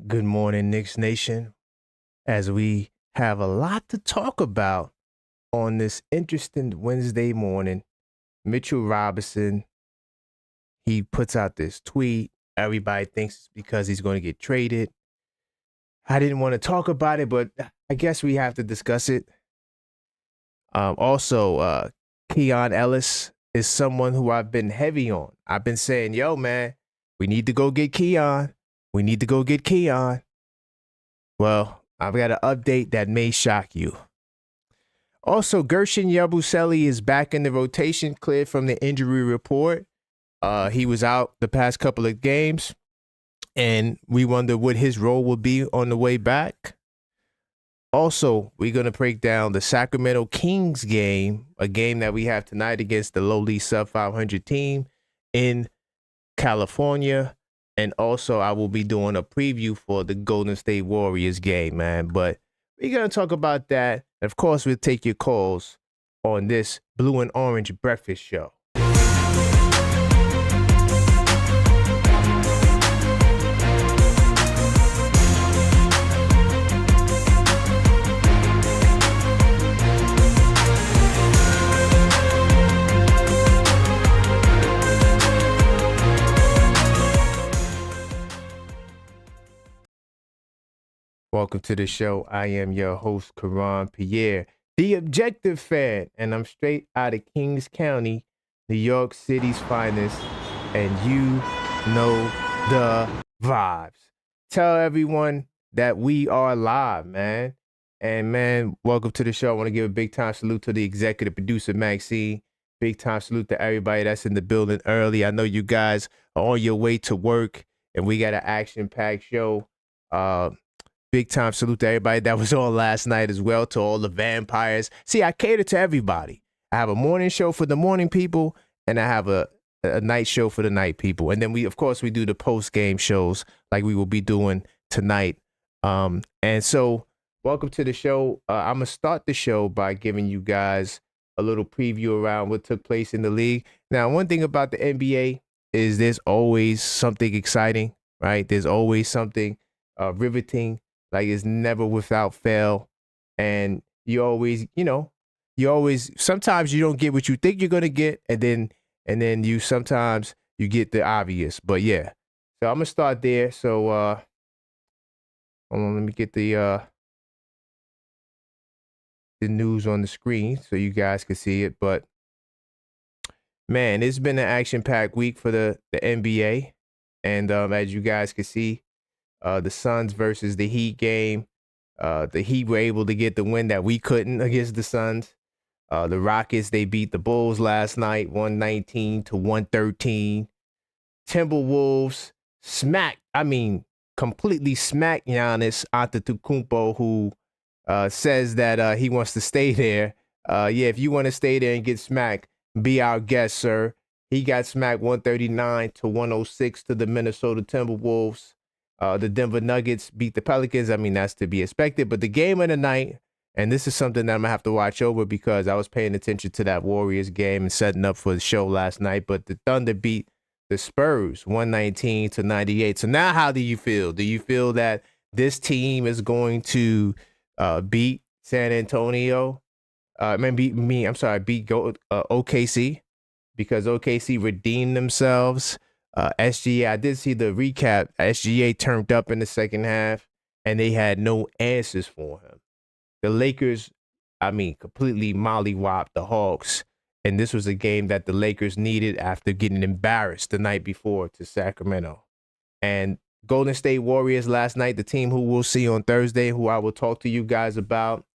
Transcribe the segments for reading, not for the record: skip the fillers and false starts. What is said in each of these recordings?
Good morning, Knicks Nation. As we have a lot to talk about on this interesting Wednesday morning, Mitchell Robinson, he puts out this tweet. Everybody thinks it's because he's going to get traded. I didn't want to talk about it, but I guess we have to discuss it. Also, Keon Ellis is someone who I've been heavy on. I've been saying, yo, man, we need to go get Keon. We need to go get Keon. Well, I've got an update that may shock you. Also, Gershon Yabusele is back in the rotation, cleared from the injury report. He was out the past couple of games, and we wonder what his role will be on the way back. Also, we're going to break down the Sacramento Kings game, a game that we have tonight against the lowly sub-500 team in California. And also, I will be doing a preview for the Golden State Warriors game, man. But we're going to talk about that. And of course, we'll take your calls on this Blue and Orange Breakfast Show. Welcome to the show. I am your host, Karan Pierre, the objective fan, and I'm straight out of Kings County, New York City's finest, and you know the vibes. Tell everyone that we are live, man. And, man, welcome to the show. I want to give a big-time salute to the executive producer, Maxine. Big-time salute to everybody that's in the building early. I know you guys are on your way to work, and we got an action-packed show. Big time salute to everybody that was on last night as well, to all the vampires. See, I cater to everybody. I have a morning show for the morning people, and I have a night show for the night people. And then we do the post-game shows like we will be doing tonight. And so welcome to the show. I'm going to start the show by giving you guys a little preview around what took place in the league. Now, one thing about the NBA is there's always something exciting, right? There's always something riveting. Like, it's never without fail. And you always, sometimes you don't get what you think you're going to get. And then sometimes you get the obvious. But yeah, so I'm going to start there. So, hold on, let me get the news on the screen so you guys can see it. But man, it's been an action-packed week for the NBA. And as you guys can see, the Suns versus the Heat game. The Heat were able to get the win that we couldn't against the Suns. The Rockets, they beat the Bulls last night, 119-113. Timberwolves completely smacked Giannis Antetokounmpo, who says that he wants to stay there. If you want to stay there and get smacked, be our guest, sir. He got smacked 139-106 to the Minnesota Timberwolves. The Denver Nuggets beat the Pelicans. That's to be expected. But the game of the night, and this is something that I'm going to have to watch over because I was paying attention to that Warriors game and setting up for the show last night. But the Thunder beat the Spurs 119-98. So now how do you feel? Do you feel that this team is going to beat San Antonio? Beat OKC, because OKC redeemed themselves. SGA, I did see the recap. SGA turned up in the second half, and they had no answers for him. The Lakers, completely mollywopped the Hawks, and this was a game that the Lakers needed after getting embarrassed the night before to Sacramento. And Golden State Warriors last night, the team who we'll see on Thursday, who I will talk to you guys about,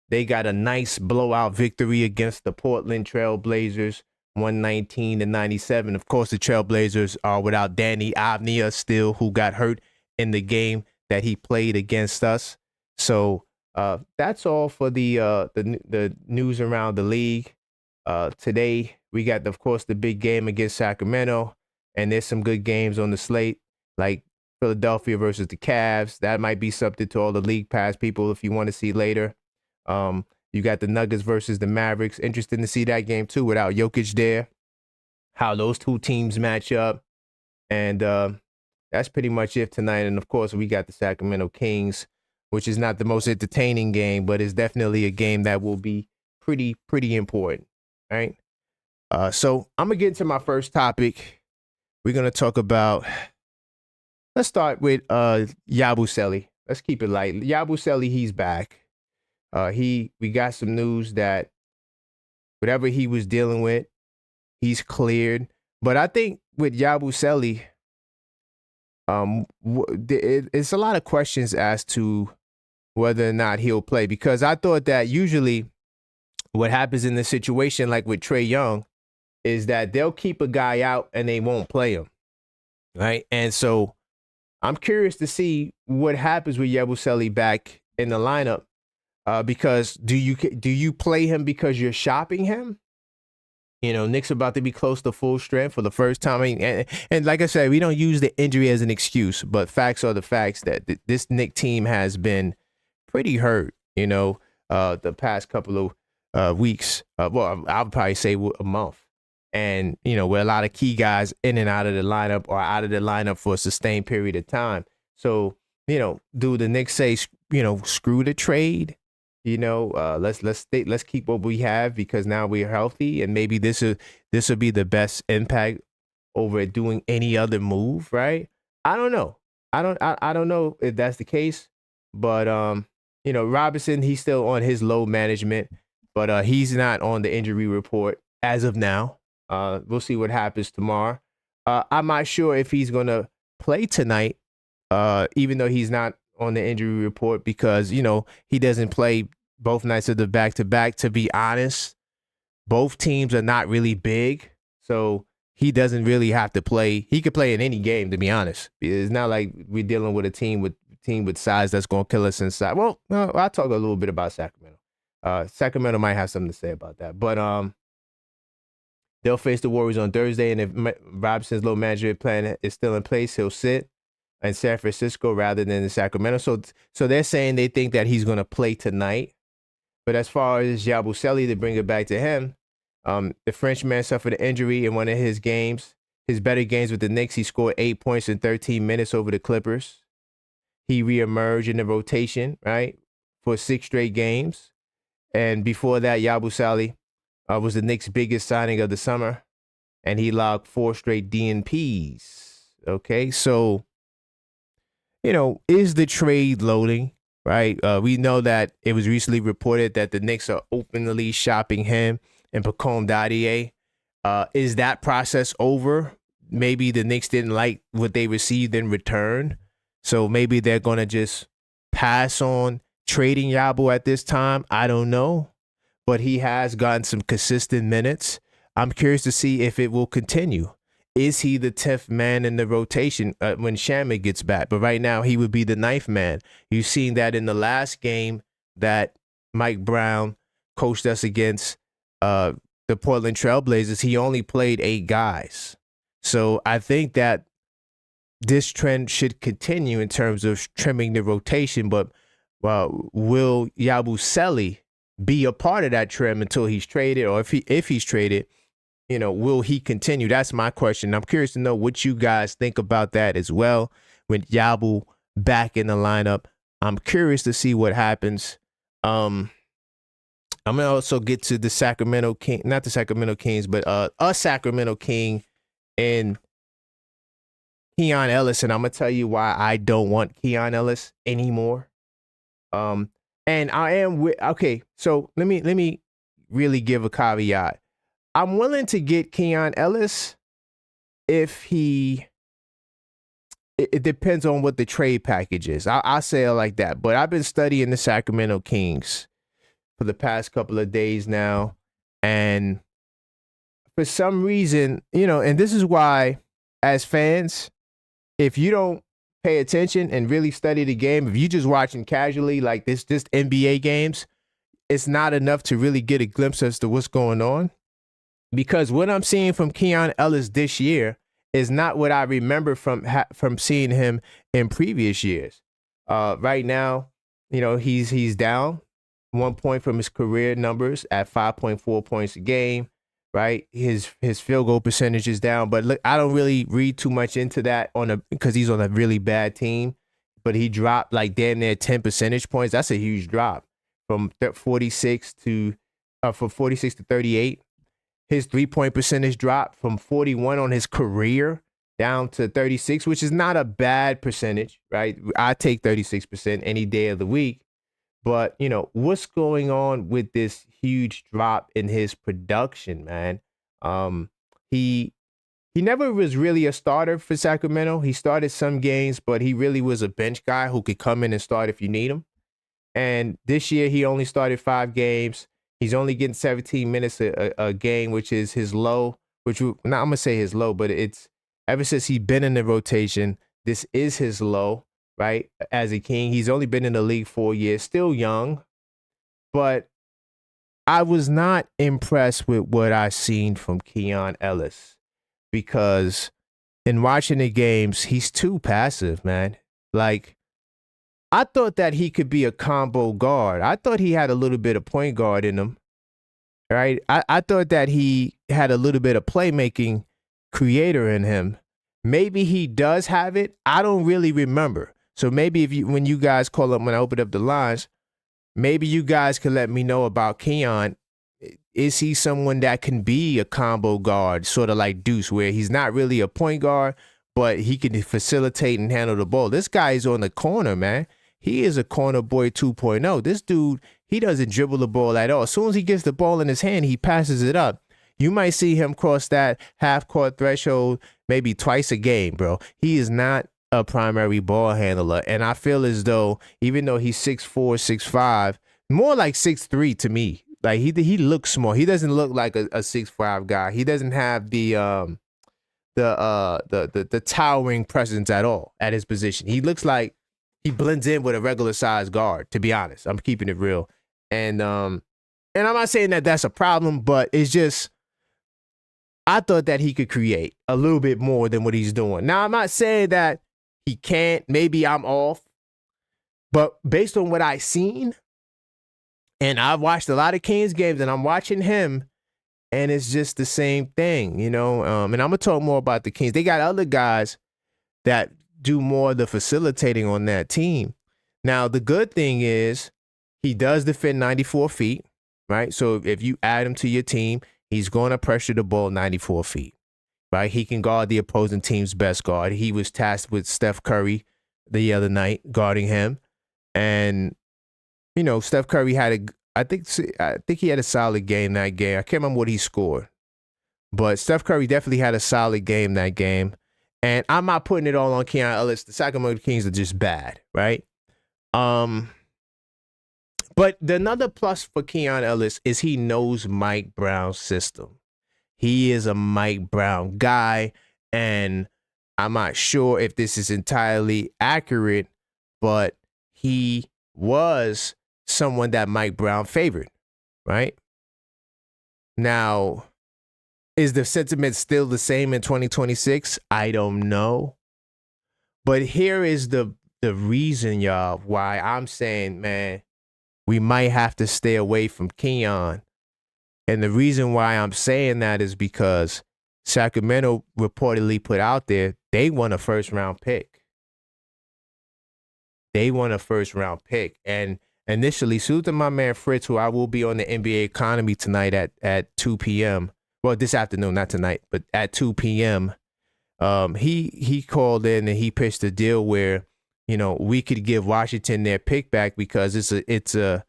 they got a nice blowout victory against the Portland Trail Blazers, 119-97. Of course, the Trailblazers are without Danny Avdia still, who got hurt in the game that he played against us. So that's all for the news around the league. Today, we got, of course, the big game against Sacramento, and there's some good games on the slate, like Philadelphia versus the Cavs. That might be something to all the League Pass people if you want to see later. You got the Nuggets versus the Mavericks. Interesting to see that game, too, without Jokic there, how those two teams match up. And that's pretty much it tonight. And of course, we got the Sacramento Kings, which is not the most entertaining game, but it's definitely a game that will be pretty important, right? So I'm gonna get into my first topic. We're gonna talk about. Let's start with Yabusele. Let's keep it light. Yabusele, he's back. We got some news that whatever he was dealing with, he's cleared. But I think with Yabusele, it's a lot of questions as to whether or not he'll play, because I thought that usually what happens in this situation, like with Trae Young, is that they'll keep a guy out and they won't play him, right? And so I'm curious to see what happens with Yabusele back in the lineup, because do you play him because you're shopping him? You know, Knicks about to be close to full strength for the first time. And like I said, we don't use the injury as an excuse, but facts are the facts that this Knicks team has been pretty hurt, you know, the past couple of weeks. Well, I'll probably say a month. And, you know, with a lot of key guys in and out of the lineup or out of the lineup for a sustained period of time. So, you know, do the Knicks say, you know, screw the trade? You know, let's keep what we have because now we're healthy, and maybe this will be the best impact over doing any other move, right? I don't know. I don't know if that's the case, but you know, Robinson, he's still on his load management, but he's not on the injury report as of now. We'll see what happens tomorrow. I'm not sure if he's gonna play tonight, even though he's not on the injury report, because, you know, he doesn't play both nights of the back-to-back. To be honest, both teams are not really big, so he doesn't really have to play. He could play in any game, to be honest. It's not like we're dealing with a team with size that's going to kill us inside. Well, I'll talk a little bit about Sacramento. Sacramento might have something to say about that, but they'll face the Warriors on Thursday, and if Robinson's load management plan is still in place, he'll sit in San Francisco rather than in Sacramento. So they're saying they think that he's going to play tonight. But as far as Yabusele, to bring it back to him, the Frenchman suffered an injury in one of his games. His better games with the Knicks, he scored 8 points in 13 minutes over the Clippers. He reemerged in the rotation, right, for 6 straight games. And before that, Yabusele was the Knicks' biggest signing of the summer, and he logged 4 straight DNPs. Okay, so, you know, is the trade loading? Right, we know that it was recently reported that the Knicks are openly shopping him and Pacome Dadier. Is that process over? Maybe the Knicks didn't like what they received in return, so maybe they're going to just pass on trading Yabo at this time. I don't know, but he has gotten some consistent minutes. I'm curious to see if it will continue. Is he the 10th man in the rotation when Shaman gets back? But right now, he would be the 9th man. You've seen that in the last game that Mike Brown coached us against the Portland Trailblazers. He only played 8 guys. So I think that this trend should continue in terms of trimming the rotation. But will Yabusele be a part of that trim until he's traded? Or if he's traded, you know, will he continue? That's my question. I'm curious to know what you guys think about that as well. With Yabu back in the lineup, I'm curious to see what happens. I'm going to also get to the Sacramento King, not the Sacramento Kings, but a Sacramento King and Keon Ellis. And I'm going to tell you why I don't want Keon Ellis anymore. And I am okay. So let me really give a caveat. I'm willing to get Keon Ellis if it depends on what the trade package is. I'll say it like that. But I've been studying the Sacramento Kings for the past couple of days now. And for some reason, you know, and this is why, as fans, if you don't pay attention and really study the game, if you're just watching casually like this, just NBA games, it's not enough to really get a glimpse as to what's going on. Because what I'm seeing from Keon Ellis this year is not what I remember from seeing him in previous years. Right now, you know, he's down 1 point from his career numbers at 5.4 points a game. right? His field goal percentage is down, but look, I don't really read too much into that because he's on a really bad team. But he dropped like damn near 10 percentage points. That's a huge drop from 46 to from 46 to 38. His 3-point percentage dropped from 41 on his career down to 36, which is not a bad percentage, right? I take 36% any day of the week. But, what's going on with this huge drop in his production, man? Um, he he never was really a starter for Sacramento. He started some games, but he really was a bench guy who could come in and start if you need him. And this year, he only started 5 games. He's only getting 17 minutes a game, which is his low. Not I'm gonna say his low, but it's ever since he's been in the rotation, this is his low, right? As a King, he's only been in the league 4 years, still young, but I was not impressed with what I seen from Keon Ellis because in watching the games, he's too passive, man. Like, I thought that he could be a combo guard. I thought he had a little bit of point guard in him, right? I thought that he had a little bit of playmaking creator in him. Maybe he does have it. I don't really remember. So maybe when you guys call up, when I open up the lines, maybe you guys can let me know about Keon. Is he someone that can be a combo guard, sort of like Deuce, where he's not really a point guard, but he can facilitate and handle the ball? This guy is on the corner, man. He is a corner boy 2.0. This dude, he doesn't dribble the ball at all. As soon as he gets the ball in his hand, he passes it up. You might see him cross that half-court threshold maybe twice a game, bro. He is not a primary ball handler. And I feel as though, even though he's 6'4", 6'5", more like 6'3" to me. Like he looks small. He doesn't look like a 6'5" guy. He doesn't have the towering presence at all at his position. He looks like he blends in with a regular size guard, to be honest. I'm keeping it real. And I'm not saying that that's a problem, but it's just, I thought that he could create a little bit more than what he's doing. Now, I'm not saying that he can't. Maybe I'm off. But based on what I've seen, and I've watched a lot of Kings games, and I'm watching him, and it's just the same thing, and I'm going to talk more about the Kings. They got other guys that do more of the facilitating on that team. Now, the good thing is he does defend 94 feet, right? So if you add him to your team, he's going to pressure the ball 94 feet, right? He can guard the opposing team's best guard. He was tasked with Steph Curry the other night guarding him. And, Steph Curry I think he had a solid game that game. I can't remember what he scored. But Steph Curry definitely had a solid game that game. And I'm not putting it all on Keon Ellis. The Sacramento Kings are just bad, right? But another plus for Keon Ellis is he knows Mike Brown's system. He is a Mike Brown guy, and I'm not sure if this is entirely accurate, but he was someone that Mike Brown favored, right? Now, is the sentiment still the same in 2026? I don't know. But here is the reason, y'all, why I'm saying, man, we might have to stay away from Keon. And the reason why I'm saying that is because Sacramento reportedly put out there they want a first-round pick. They want a first-round pick. And initially, salute to my man Fritz, who I will be on the NBA Economy tonight at 2 p.m., well, this afternoon, not tonight, but at 2 p.m., he called in and he pitched a deal where, we could give Washington their pick back because it's in the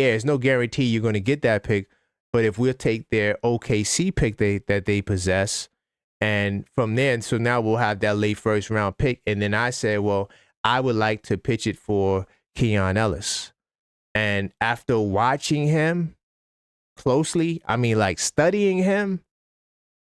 air. There's no guarantee you're going to get that pick. But if we'll take their OKC pick that they possess, and from there, so now we'll have that late first round pick. And then I said, well, I would like to pitch it for Keon Ellis. And after watching him closely, like studying him,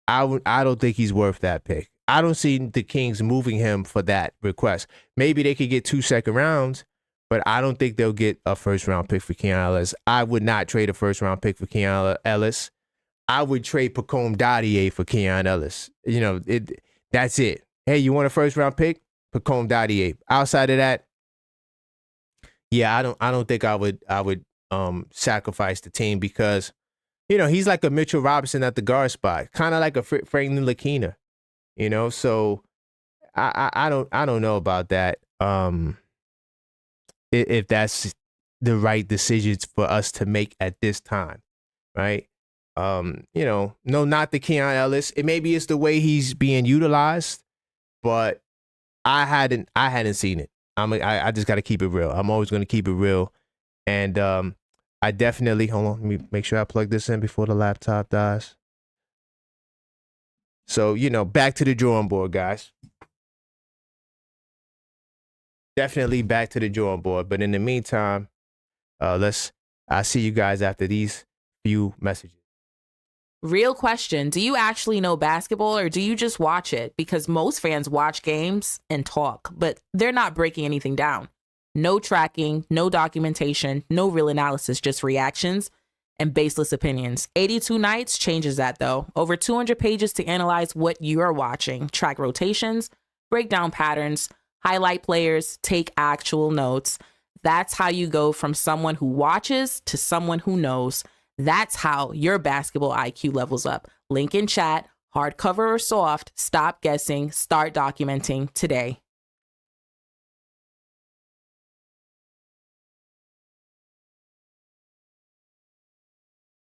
I don't think he's worth that pick. I don't see the Kings moving him for that request. Maybe they could get 2 second rounds, but I don't think they'll get a first round pick for Keon Ellis. I would not trade a first round pick for Keon Ellis. I would trade Pacome Dadier for Keon Ellis. That's it. Hey, you want a first round pick? Pacome Dadier. Outside of that, yeah, I don't think I would sacrifice the team because he's like a Mitchell Robinson at the guard spot, kind of like a Frank Ntilikina, So I don't know about that. If that's the right decisions for us to make at this time, right? No, not the Keon Ellis. Maybe it's the way he's being utilized, but I hadn't seen it. I just got to keep it real. I'm always going to keep it real, and I definitely hold on. Let me make sure I plug this in before the laptop dies. So back to the drawing board, guys. Definitely back to the drawing board. But in the meantime, I'll see you guys after these few messages. Real question. Do you actually know basketball or do you just watch it? Because most fans watch games and talk, but they're not breaking anything down. No tracking, no documentation, no real analysis, just reactions and baseless opinions. 82 Nights changes that though. Over 200 pages to analyze what you're watching, track rotations, break down patterns, highlight players, take actual notes. That's how you go from someone who watches to someone who knows. That's how your basketball IQ levels up. Link in chat, hardcover or soft, stop guessing, start documenting today.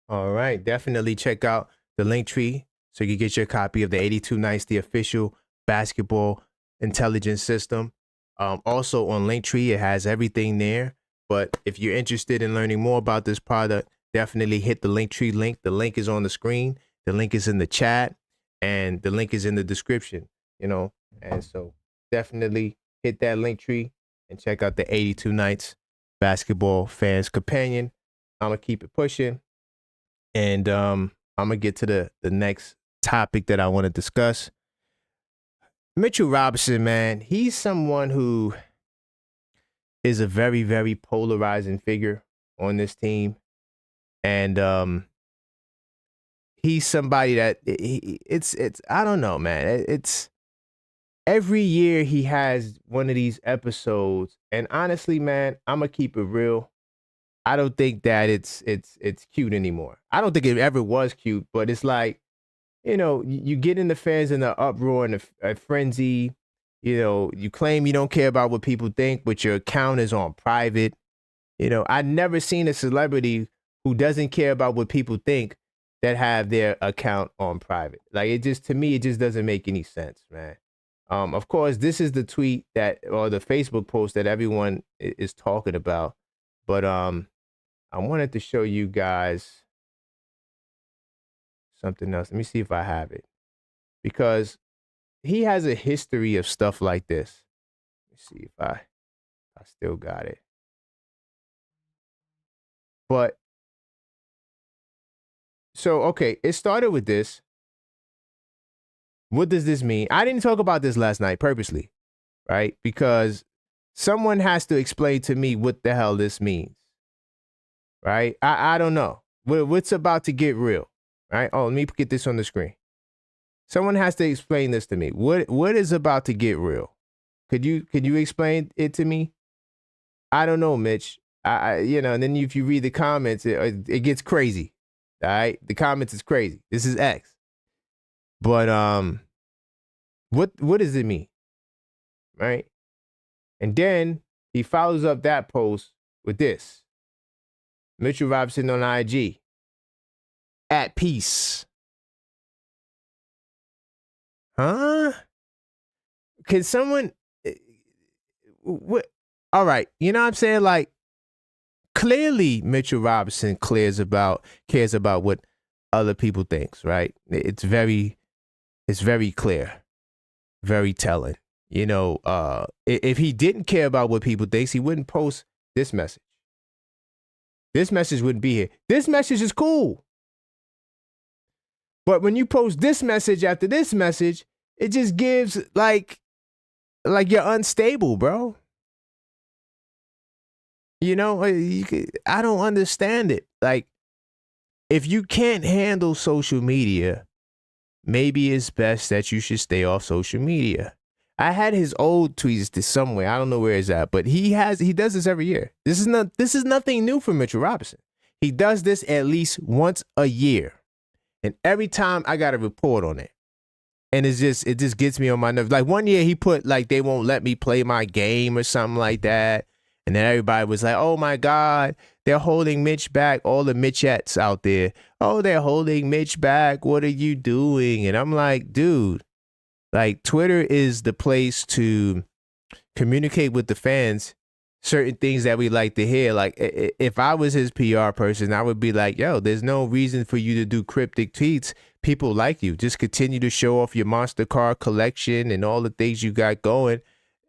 All right, definitely check out the link tree so you can get your copy of the 82 Nights, the official basketball intelligence system. Also on Linktree, it has everything there. But if you're interested in learning more about this product, definitely hit the Linktree link. The link is on the screen. The link is in the chat, and the link is in the description. And so definitely hit that Linktree and check out the 82 Nights Basketball Fans Companion. I'm gonna keep it pushing, and I'm gonna get to the next topic that I want to discuss. Mitchell Robinson, man, he's someone who is a very, very polarizing figure on this team. And he's somebody that it's I don't know, man. It's every year he has one of these episodes, and honestly, man, I'm gonna keep it real. I don't think that it's cute anymore. I don't think it ever was cute, but it's like, you get in the fans in the uproar and a frenzy. You claim you don't care about what people think, but your account is on private. I've never seen a celebrity who doesn't care about what people think that have their account on private. Like, to me, it just doesn't make any sense, man. Of course, this is the tweet or the Facebook post that everyone is talking about. But I wanted to show you guys something else. Let me see if I have it, because he has a history of stuff like this. Let me see if I still got it. But so, okay, it started with this. What does this mean? I didn't talk about this last night purposely, right? Because someone has to explain to me what the hell this means, right? I don't know. What's about to get real, right? Oh, let me get this on the screen. Someone has to explain this to me. What is about to get real? Could you explain it to me? I don't know, Mitch. And then if you read the comments, it gets crazy. All right, the comments is crazy. This is X. But what does it mean, right? And then he follows up that post with this: Mitchell Robinson on IG, at peace. Huh? Can someone? What? All right. You know what I'm saying? Like, clearly Mitchell Robinson cares about what other people thinks, right? It's very clear, very telling. If he didn't care about what people thinks, he wouldn't post this message. This message wouldn't be here. This message is cool. But when you post this message after this message, it just gives like you're unstable, bro. I don't understand it. Like, if you can't handle social media, maybe it's best that you should stay off social media. I had his old tweets somewhere. I don't know where it's at, but he does this every year. This is nothing new for Mitchell Robinson. He does this at least once a year. And every time I got a report on it. And it just gets me on my nerves. Like one year he put like they won't let me play my game or something like that. And then everybody was like, oh my God, they're holding Mitch back. All the Mitchettes out there. Oh, they're holding Mitch back. What are you doing? And I'm like, dude, like Twitter is the place to communicate with the fans certain things that we like to hear. Like if I was his PR person, I would be like, yo, there's no reason for you to do cryptic tweets. People like you. Just continue to show off your monster car collection and all the things you got going.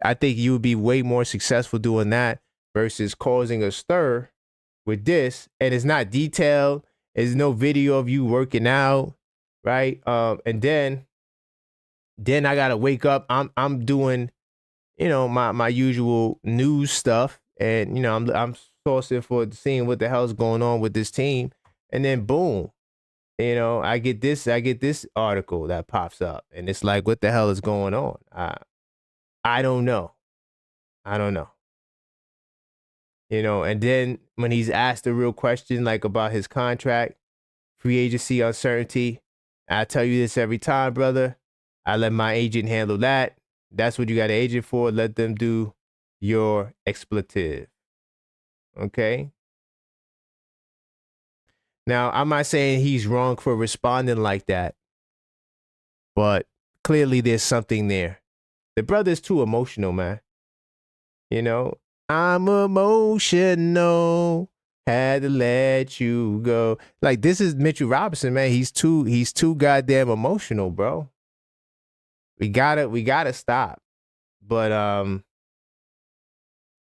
I think you would be way more successful doing that versus causing a stir with this. And it's not detailed. There's no video of you working out, right? And then I gotta wake up. I'm doing, my usual news stuff, and I'm sourcing for seeing what the hell's going on with this team, and then boom, I get this article that pops up, and it's like, what the hell is going on? I don't know. And then when he's asked a real question like about his contract, free agency uncertainty, I tell you this every time, brother. I let my agent handle that. That's what you got an agent for. Let them do your expletive. Okay? Now, I'm not saying he's wrong for responding like that, but clearly there's something there. The brother's too emotional, man. I'm emotional. Had to let you go. Like, this is Mitchell Robinson, man. He's too goddamn emotional, bro. We gotta stop. But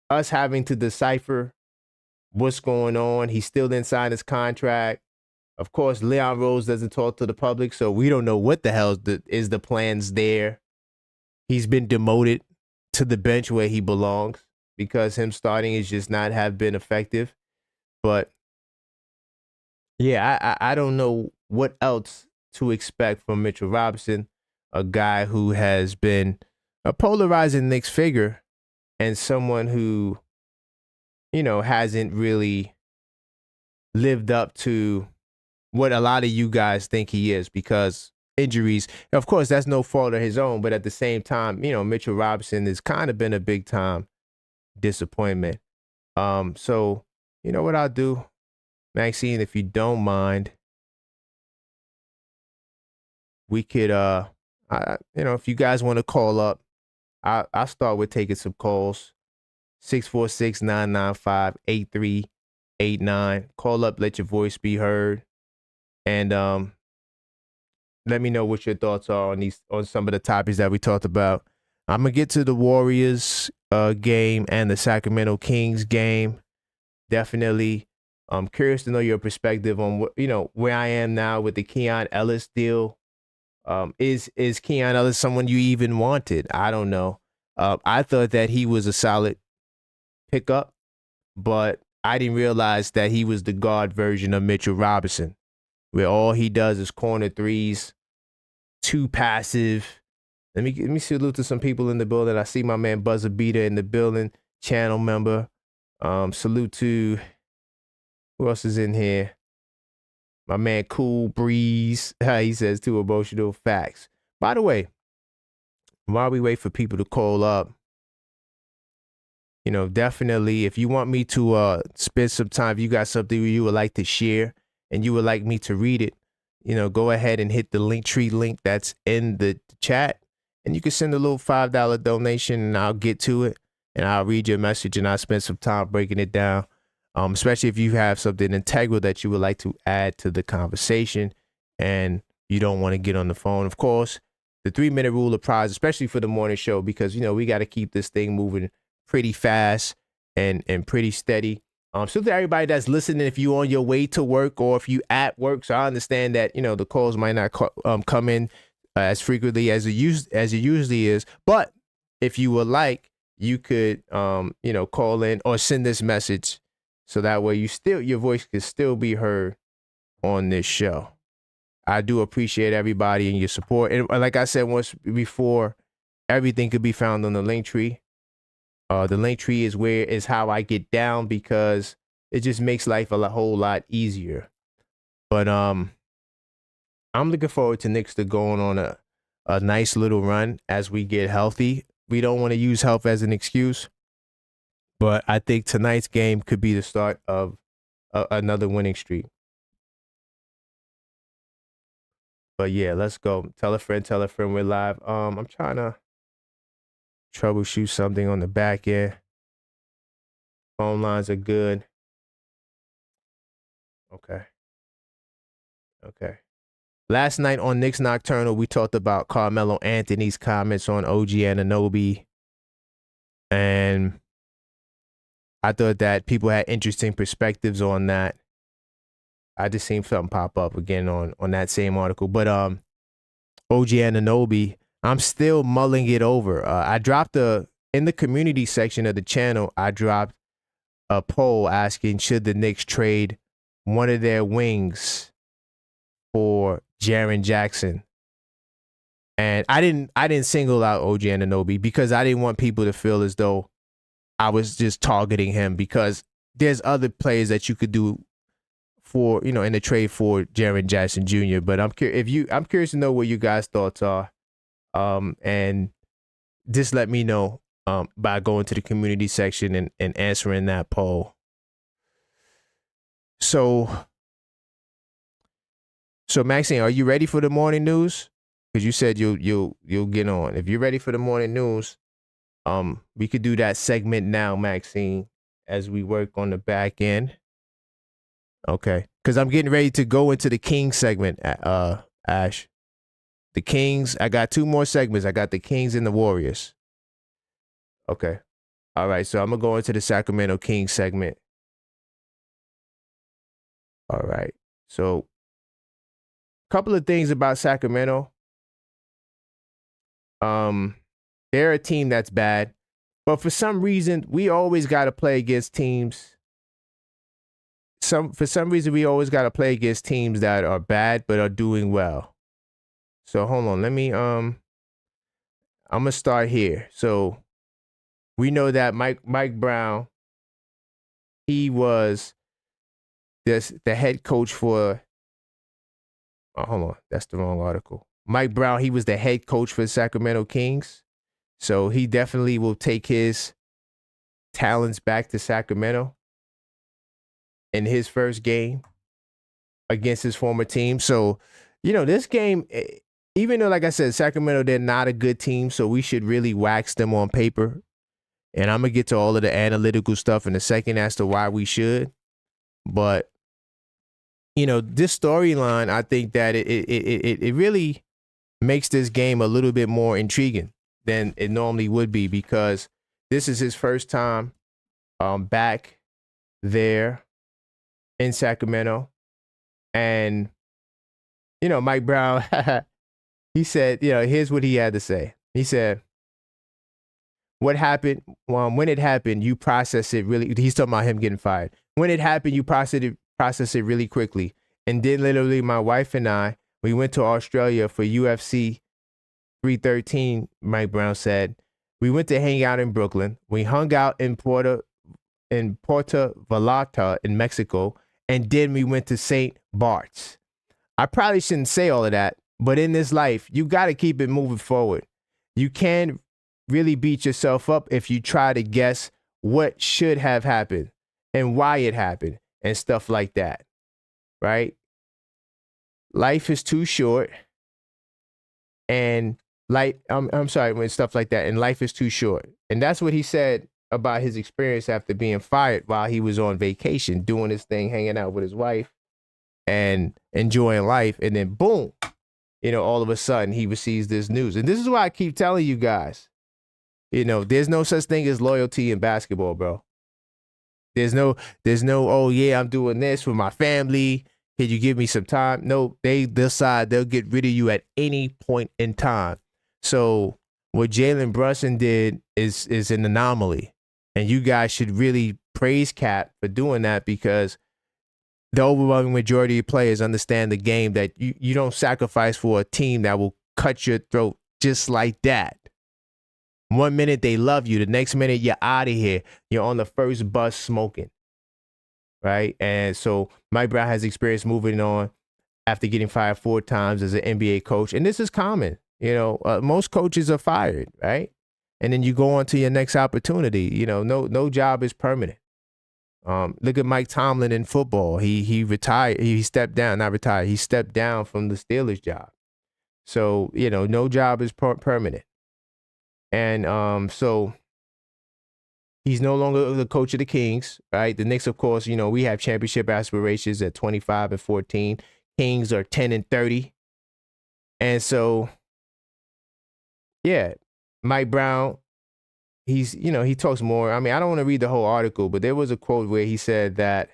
us having to decipher what's going on. He still didn't sign his contract. Of course, Leon Rose doesn't talk to the public, so we don't know what the hell is the plans there. He's been demoted to the bench where he belongs because him starting is just not have been effective. But yeah, I don't know what else to expect from Mitchell Robinson, a guy who has been a polarizing Knicks figure and someone who, hasn't really lived up to what a lot of you guys think he is because injuries. Of course, that's no fault of his own, but at the same time, Mitchell Robinson has kind of been a big time disappointment. So you know what I'll do, Maxine, if you don't mind, we could, if you guys want to call up, I'll start with taking some calls. 646-995-8389. Call up, let your voice be heard. And let me know what your thoughts are on some of the topics that we talked about. I'm gonna get to the Warriors game and the Sacramento Kings game. Definitely. I'm curious to know your perspective on what where I am now with the Keon Ellis deal. Is Keon Ellis someone you even wanted? I don't know. I thought that he was a solid pickup, but I didn't realize that he was the guard version of Mitchell Robinson, where all he does is corner threes, too passive. Let me salute to some people in the building. I see my man Buzzer Beater in the building, channel member. Salute to who else is in here? My man Cool Breeze. He says too emotional. Facts. By the way, while we wait for people to call up, definitely if you want me to spend some time, if you got something you would like to share and you would like me to read it, go ahead and hit the Linktree link that's in the chat, and you can send a little $5 donation and I'll get to it and I'll read your message and I'll spend some time breaking it down. Especially if you have something integral that you would like to add to the conversation and you don't want to get on the phone. Of course, the 3-minute rule applies, especially for the morning show, because, we got to keep this thing moving pretty fast and pretty steady. So to everybody that's listening, if you on your way to work or if you at work, so I understand that, the calls might not come in as frequently as it usually is. But if you would like, you could, call in or send this message. So that way your voice can still be heard on this show. I do appreciate everybody and your support. And like I said once before, everything could be found on the Linktree. The Linktree is how I get down because it just makes life whole lot easier. But I'm looking forward to Knicks to going on a nice little run as we get healthy. We don't want to use health as an excuse, but I think tonight's game could be the start of another winning streak. But yeah, let's go. Tell a friend, we're live. I'm trying to troubleshoot something on the back end. Phone lines are good. Okay. Last night on Knicks Nocturnal, we talked about Carmelo Anthony's comments on OG Anunoby. And I thought that people had interesting perspectives on that. I just seen something pop up again on that same article. But OG Anunoby, I'm still mulling it over. I dropped in the community section of the channel, I dropped a poll asking, should the Knicks trade one of their wings for Jaren Jackson? And I didn't single out OG Anunoby because I didn't want people to feel as though I was just targeting him, because there's other players that you could do for, in the trade for Jaren Jackson Jr. But I'm curious to know what you guys' thoughts are. And just let me know by going to the community section and answering that poll. So Maxine, are you ready for the morning news? Because you said you'll get on. If you're ready for the morning news, we could do that segment now, Maxine, as we work on the back end. Okay, because I'm getting ready to go into the Kings segment. Ash, the Kings. I got two more segments. I got the Kings and the Warriors. Okay, all right. So I'm gonna go into the Sacramento Kings segment. All right. So, a couple of things about Sacramento. They're a team that's bad, but for some reason we always got to play against teams. For some reason we always got to play against teams that are bad but are doing well. So hold on, let me I'm gonna start here. So we know that Mike Brown, he was the head coach for. Oh, hold on, that's the wrong article. Mike Brown, he was the head coach for the Sacramento Kings. So he definitely will take his talents back to Sacramento in his first game against his former team. So, this game, even though, like I said, Sacramento, they're not a good team, so we should really wax them on paper. And I'm going to get to all of the analytical stuff in a second as to why we should. But, this storyline, I think that it really makes this game a little bit more intriguing than it normally would be, because this is his first time back there in Sacramento. And, Mike Brown, he said, here's what he had to say. He said, what happened, when it happened, you process it really, he's talking about him getting fired. When it happened, you process it really quickly. And then literally my wife and I, we went to Australia for UFC 313, Mike Brown said. We went to hang out in Brooklyn. We hung out in Puerto Vallarta in Mexico. And then we went to St. Bart's. I probably shouldn't say all of that, but in this life, you got to keep it moving forward. You can't really beat yourself up if you try to guess what should have happened and why it happened and stuff like that, right? Life is too short, and when stuff like that, and life is too short. And that's what he said about his experience after being fired while he was on vacation, doing his thing, hanging out with his wife and enjoying life. And then boom, all of a sudden he receives this news. And this is why I keep telling you guys, there's no such thing as loyalty in basketball, bro. There's no, oh yeah, I'm doing this for my family. Can you give me some time? No, they decide they'll get rid of you at any point in time. So what Jalen Brunson did is an anomaly. And you guys should really praise Cap for doing that, because the overwhelming majority of players understand the game, that you don't sacrifice for a team that will cut your throat just like that. One minute they love you, the next minute you're out of here. You're on the first bus smoking. right? And so Mike Brown has experience moving on after getting fired 4 times as an NBA coach. And this is common. Most coaches are fired, right? And then you go on to your next opportunity. No job is permanent. Look at Mike Tomlin in football. He retired. He stepped down, not retired. He stepped down from the Steelers job. So, no job is permanent. And so he's no longer the coach of the Kings, right? The Knicks, of course, we have championship aspirations at 25-14. Kings are 10-30. And so, yeah, Mike Brown, he talks more. I mean, I don't want to read the whole article, but there was a quote where he said that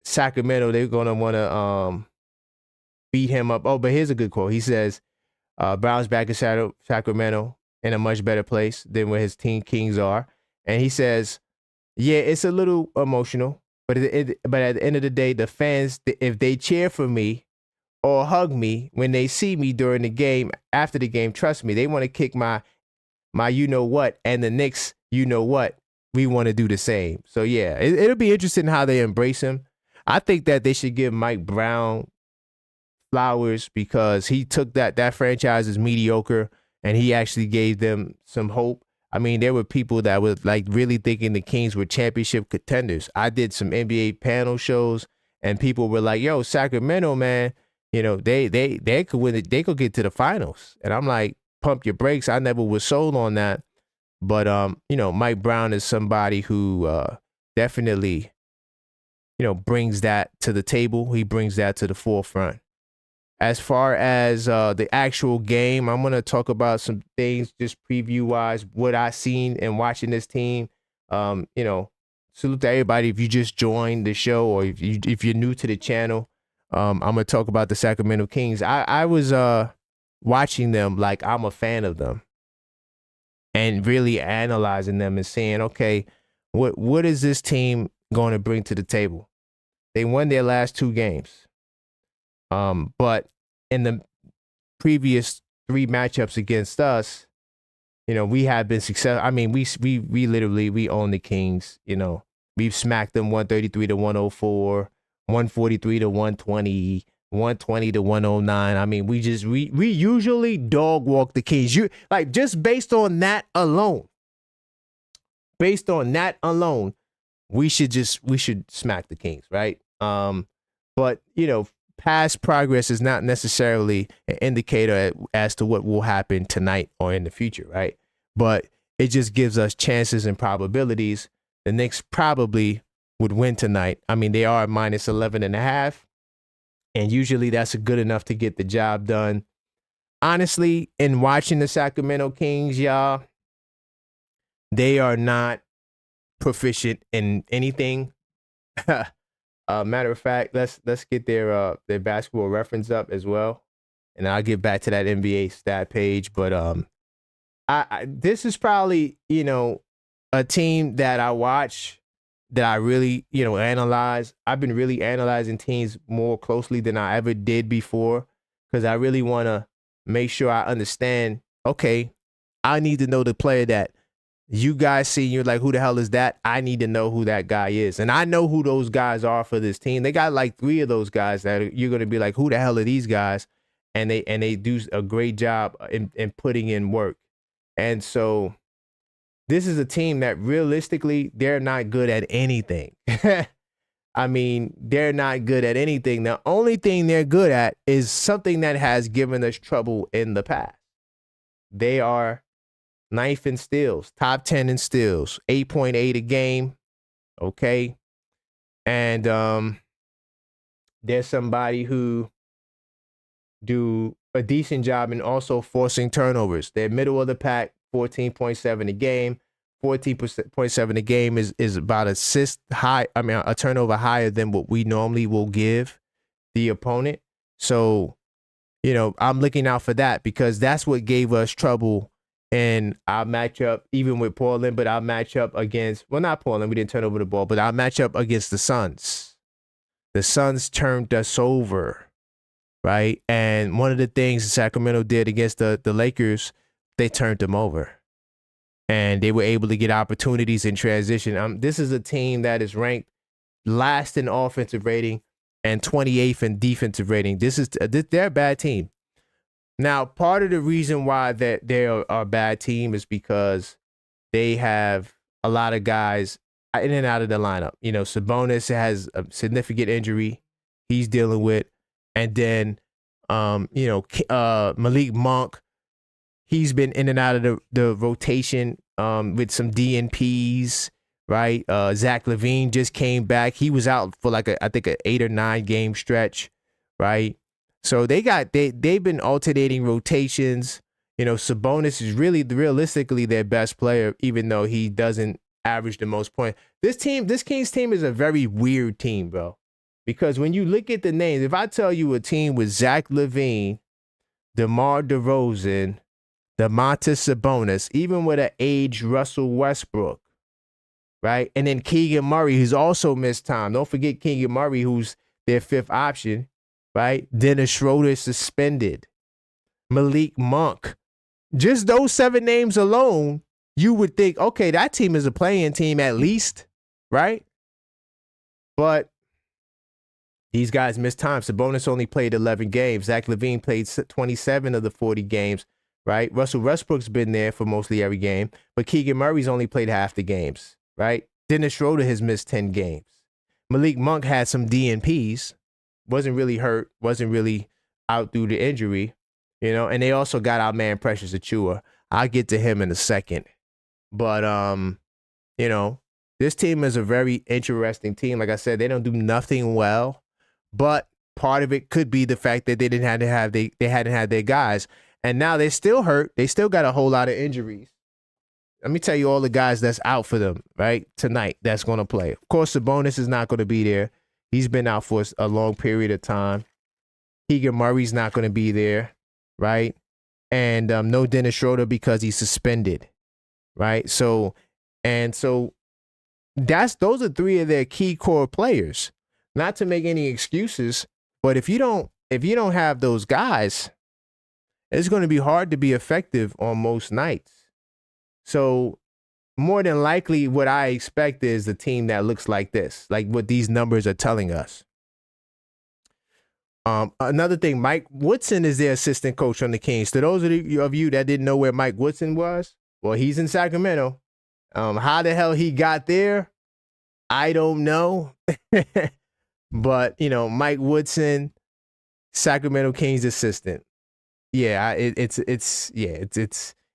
Sacramento, they're going to want to beat him up. Oh, but here's a good quote. He says, Brown's back in Sacramento in a much better place than where his team Kings are. And he says, yeah, it's a little emotional, but at the end of the day, the fans, if they cheer for me or hug me when they see me during the game, after the game, trust me, they want to kick my you-know-what, and the Knicks, you-know-what, we want to do the same. So, yeah, it'll be interesting how they embrace him. I think that they should give Mike Brown flowers because he took that franchise is mediocre and he actually gave them some hope. I mean, there were people that were like really thinking the Kings were championship contenders. I did some NBA panel shows and people were like, yo, Sacramento, man, they could win it. They could get to the finals. And I'm like, pump your brakes. I never was sold on that. But, Mike Brown is somebody who definitely, brings that to the table. He brings that to the forefront. As far as the actual game, I'm going to talk about some things just preview-wise, what I seen and watching this team. Salute to everybody if you just joined the show or if you're new to the channel. I'm going to talk about the Sacramento Kings. I was watching them like I'm a fan of them and really analyzing them and saying, okay, what is this team going to bring to the table? They won their last 2 games. But in the previous 3 matchups against us, we have been successful. I mean, we literally, we own the Kings. We've smacked them 133-104, 143-120, 120-109. I mean, we usually dog walk the Kings. Just based on that alone, we should smack the Kings, right? But past progress is not necessarily an indicator as to what will happen tonight or in the future, right? But it just gives us chances and probabilities. The Knicks probably would win tonight. I mean, they are minus 11.5, and usually that's good enough to get the job done. Honestly, in watching the Sacramento Kings, y'all, they are not proficient in anything. Matter of fact, let's get their basketball reference up as well, and I'll get back to that NBA stat page. But this is probably a team that I watch that I really analyze. I've been really analyzing teams more closely than I ever did before because I really want to make sure I understand. Okay, I need to know the player that you guys see, you're like, who the hell is that? I need to know who that guy is. And I know who those guys are for this team. They got like 3 of those guys that you're going to be like, who the hell are these guys? And they do a great job in putting in work. And so this is a team that realistically, they're not good at anything. I mean, they're not good at anything. The only thing they're good at is something that has given us trouble in the past. They are 9th in steals, top 10 in steals, 8.8 a game. Okay. And there's somebody who do a decent job in also forcing turnovers. They're middle of the pack, 14.7 a game. 14.7 a game is about a turnover higher than what we normally will give the opponent. So, I'm looking out for that because that's what gave us trouble in our matchup, even with Portland, but our matchup against, well, not Portland, we didn't turn over the ball, but our matchup against the Suns. The Suns turned us over, right? And one of the things Sacramento did against the Lakers, they turned them over. and they were able to get opportunities in transition. This is a team that is ranked last in offensive rating and 28th in defensive rating. They're a bad team. Now, part of the reason why that they're a bad team is because they have a lot of guys in and out of the lineup. Sabonis has a significant injury he's dealing with, and then Malik Monk, he's been in and out of the rotation with some DNPs, right? Zach LaVine just came back. He was out for I think an 8 or 9 game stretch, right? So they've been alternating rotations. Sabonis is realistically their best player, even though he doesn't average the most points. This Kings team is a very weird team, bro. Because when you look at the names, if I tell you a team with Zach LaVine, DeMar DeRozan, Domantas Sabonis, even with an aged Russell Westbrook, right? And then Keegan Murray, who's also missed time. Don't forget Keegan Murray, who's their 5th option, right? Dennis Schroeder suspended. Malik Monk. Just those 7 names alone, you would think, okay, that team is a playing team at least, right? But these guys missed time. Sabonis only played 11 games. Zach LaVine played 27 of the 40 games, right? Russell Westbrook's been there for mostly every game, but Keegan Murray's only played half the games, right? Dennis Schroeder has missed 10 games. Malik Monk had some DNPs, wasn't really hurt, wasn't really out due to injury, and they also got our man Precious Achiuwa. I'll get to him in a second. But, this team is a very interesting team. Like I said, they don't do nothing well. But part of it could be the fact that they hadn't had their guys, and now they're still hurt. They still got a whole lot of injuries. Let me tell you all the guys that's out for them right tonight. That's going to play. Of course, Sabonis is not going to be there. He's been out for a long period of time. Keegan Murray's not going to be there, right? And no Dennis Schroeder because he's suspended, right? So those are 3 of their key core players. Not to make any excuses, but if you don't have those guys, it's going to be hard to be effective on most nights. So more than likely, what I expect is a team that looks like this, like what these numbers are telling us. Another thing, Mike Woodson is their assistant coach on the Kings. To those of you that didn't know where Mike Woodson was, well, he's in Sacramento. How the hell he got there, I don't know. But, Mike Woodson, Sacramento Kings assistant. Yeah, it's a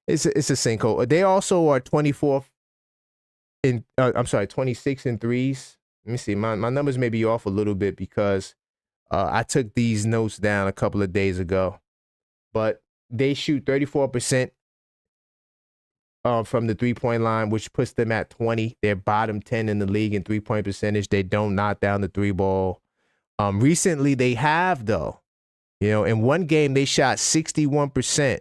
sinkhole. They also are 26 in threes. Let me see. My numbers may be off a little bit because I took these notes down a couple of days ago. But they shoot 34% from the 3-point line, which puts them at 20. They're bottom 10 in the league in 3-point percentage. They don't knock down the 3 ball. Recently, they have, though. In one game, they shot 61%.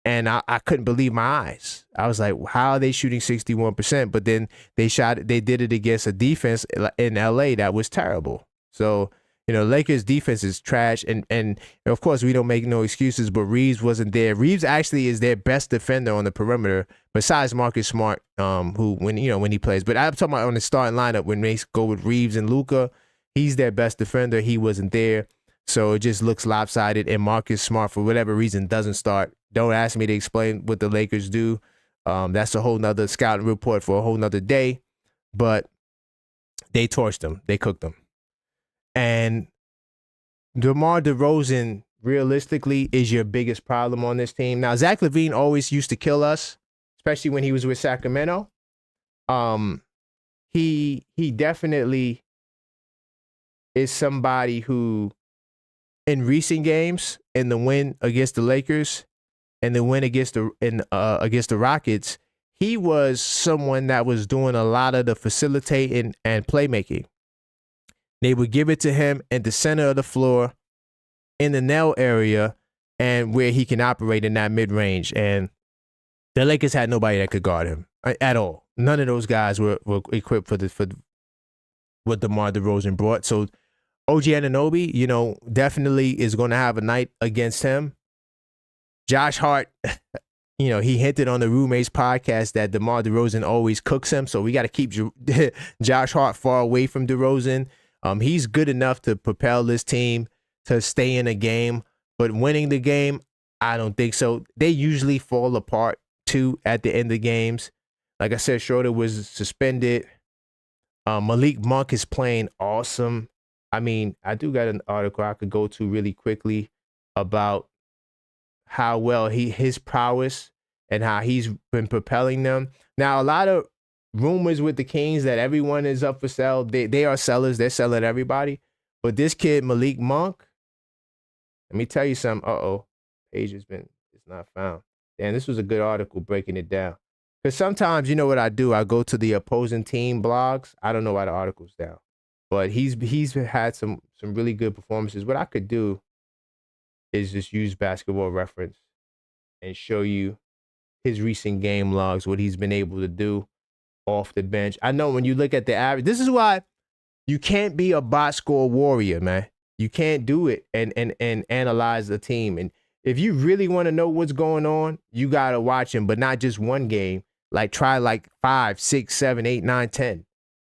And I couldn't believe my eyes. I was like, how are they shooting 61%? But then they did it against a defense in LA that was terrible. So, Lakers defense is trash. And of course, we don't make no excuses, but Reeves wasn't there. Reeves actually is their best defender on the perimeter, besides Marcus Smart, when he plays. But I'm talking about on the starting lineup when they go with Reeves and Luka, he's their best defender. He wasn't there. So it just looks lopsided, and Marcus Smart, for whatever reason, doesn't start. Don't ask me to explain what the Lakers do. That's a whole nother scouting report for a whole nother day. But they torched them. They cooked them. And DeMar DeRozan, realistically, is your biggest problem on this team. Now, Zach LaVine always used to kill us, especially when he was with Sacramento. He definitely is somebody who, in recent games, in the win against the Lakers and the win against the Rockets, he was someone that was doing a lot of the facilitating and playmaking. They would give it to him at the center of the floor, in the nail area, and where he can operate in that mid-range. And the Lakers had nobody that could guard him at all. None of those guys were equipped for what DeMar DeRozan brought. So OG Anunoby, definitely is going to have a night against him. Josh Hart, he hinted on the Roommates podcast that DeMar DeRozan always cooks him. So we got to keep Josh Hart far away from DeRozan. He's good enough to propel this team to stay in a game, but winning the game, I don't think so. They usually fall apart too at the end of games. Like I said, Schroeder was suspended. Malik Monk is playing awesome. I mean, I do got an article I could go to really quickly about how well his prowess and how he's been propelling them. Now, a lot of rumors with the Kings that everyone is up for sale. They are sellers. They're selling everybody. But this kid, Malik Monk, let me tell you something. Page it's not found. Damn, this was a good article breaking it down. Because sometimes, you know what I do? I go to the opposing team blogs. I don't know why the article's down. But he's had some really good performances. What I could do is just use Basketball Reference and show you his recent game logs, what he's been able to do off the bench. I know when you look at the average, this is why you can't be a box score warrior, man. You can't do it and analyze the team. And if you really want to know what's going on, you got to watch him, but not just one game. Like try like 5, 6, 7, 8, 9, 10,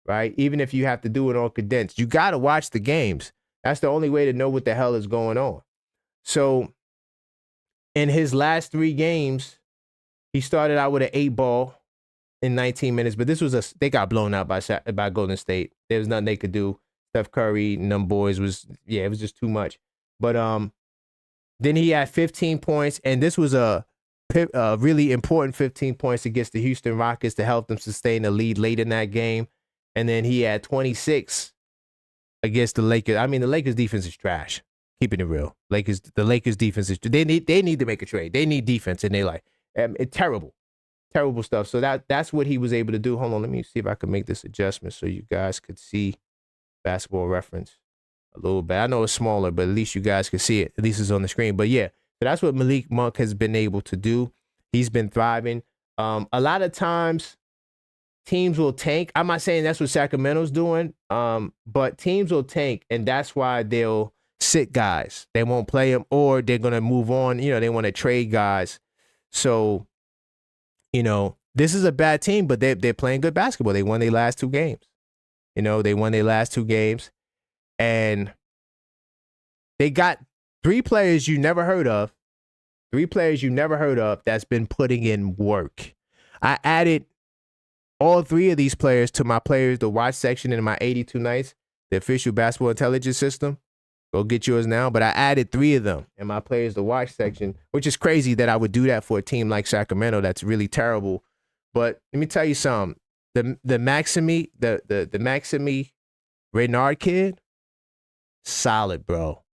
right? Even if you have to do it on condensed, you got to watch the games. That's the only way to know what the hell is going on. So in his last 3 games, he started out with an 8 ball in 19 minutes, but they got blown out by Golden State. There was nothing they could do. Steph Curry and them boys it was just too much. But then he had 15 points, and this was a really important 15 points against the Houston Rockets to help them sustain the lead late in that game. And then he had 26 against the Lakers. I mean, the Lakers defense is trash. Keeping it real. The Lakers defense is they need to make a trade. They need defense, and it's terrible stuff. So that's what he was able to do. Hold on, let me see if I can make this adjustment so you guys could see Basketball Reference a little bit. I know it's smaller, but at least you guys can see it. At least it's on the screen. But yeah, so that's what Malik Monk has been able to do. He's been thriving. A lot of times teams will tank. I'm not saying that's what Sacramento's doing, but teams will tank, and that's why they'll sit guys. They won't play them, or they're going to move on. They want to trade guys. So, this is a bad team, but they're playing good basketball. They won their last 2 games. And they got 3 players you never heard of. 3 players you never heard of that's been putting in work. I added all 3 of these players to my players to watch section in my 82 nights, the official basketball intelligence system. Go get yours now. But I added 3 of them in my players to watch section, which is crazy that I would do that for a team like Sacramento. That's really terrible. But let me tell you something. The Maxime Renard kid, solid, bro.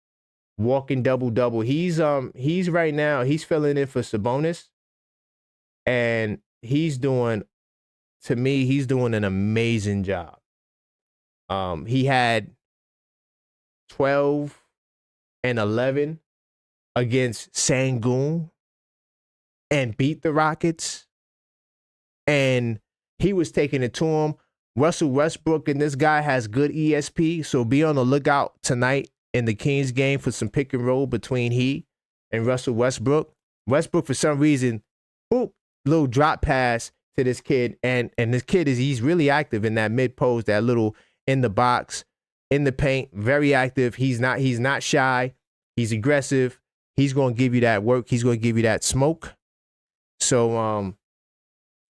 Walking double-double. He's right now, he's filling in for Sabonis. And he's doing an amazing job. He had 12 and 11 against Sangoon and beat the Rockets. And he was taking it to him. Russell Westbrook and this guy has good ESP, so be on the lookout tonight in the Kings game for some pick and roll between he and Russell Westbrook. Westbrook, for some reason, little drop pass to this kid, and this kid he's really active in that mid post, that little in the box, in the paint, very active. He's not shy. He's aggressive. He's going to give you that work. He's going to give you that smoke. So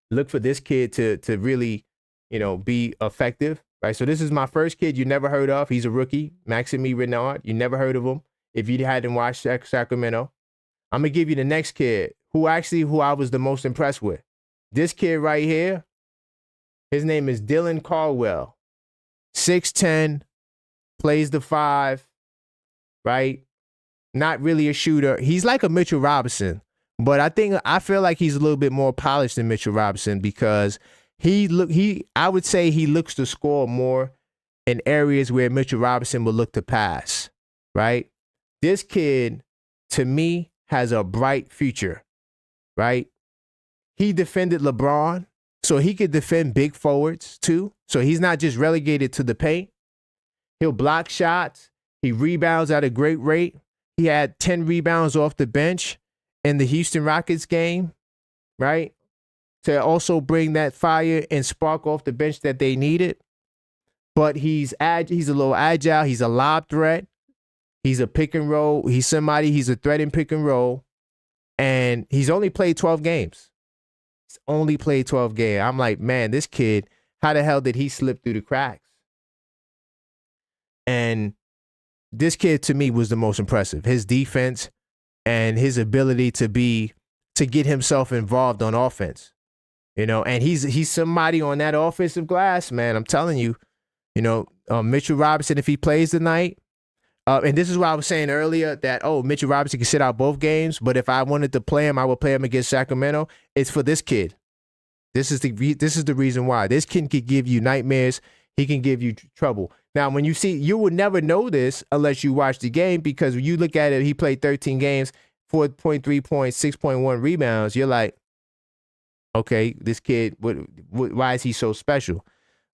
look for this kid to really, be effective, right? So this is my first kid you never heard of. He's a rookie, Maxime Renard. You never heard of him if you hadn't watched Sacramento. I'm going to give you the next kid who I was the most impressed with. This kid right here, his name is Dylan Caldwell. 6'10", plays the 5, right? Not really a shooter. He's like a Mitchell Robinson, but I feel like he's a little bit more polished than Mitchell Robinson because I would say he looks to score more in areas where Mitchell Robinson would look to pass, right? This kid, to me, has a bright future, right? He defended LeBron, so he could defend big forwards too. So he's not just relegated to the paint. He'll block shots. He rebounds at a great rate. He had 10 rebounds off the bench in the Houston Rockets game. right? To also bring that fire and spark off the bench that they needed. But he's a little agile. He's a lob threat. He's a pick and roll. He's a threat in pick and roll. And he's only played 12 games. He's only played 12 games. I'm like, man, this kid, how the hell did he slip through the cracks? And this kid, to me, was the most impressive. His defense and his ability to get himself involved on offense. And he's somebody on that offensive glass, man. I'm telling you, Mitchell Robinson, if he plays tonight, and this is what I was saying earlier, that, Mitchell Robinson can sit out both games, but if I wanted to play him, I would play him against Sacramento. It's for this kid. This is the reason why. This kid can give you nightmares. He can give you trouble. Now, when you would never know this unless you watch the game, because when you look at it, he played 13 games, 4.3 points, 6.1 rebounds. You're like, okay, this kid, why is he so special?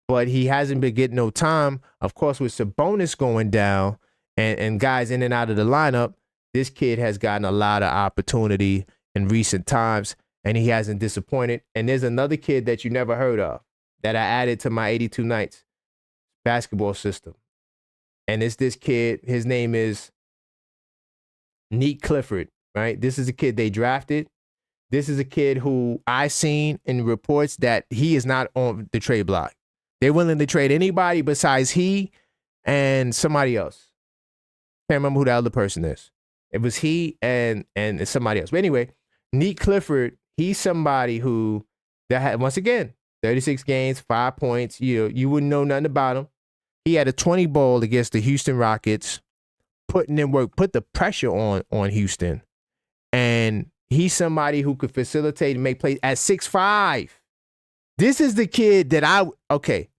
But he hasn't been getting no time. Of course, with Sabonis going down and guys in and out of the lineup, this kid has gotten a lot of opportunity in recent times, and he hasn't disappointed. And there's another kid that you never heard of that I added to my 82 Nights basketball system. And it's this kid. His name is Neek Clifford, right? This is a kid they drafted. This is a kid who I seen in reports that he is not on the trade block. They're willing to trade anybody besides he and somebody else. Can't remember who the other person is. It was he and somebody else. But anyway, Neek Clifford, he's somebody who that had, once again, 36 games, 5 points. You wouldn't know nothing about him. He had a 20 ball against the Houston Rockets, putting in work, put the pressure on Houston. And he's somebody who could facilitate and make plays at 6'5". This is the kid that okay.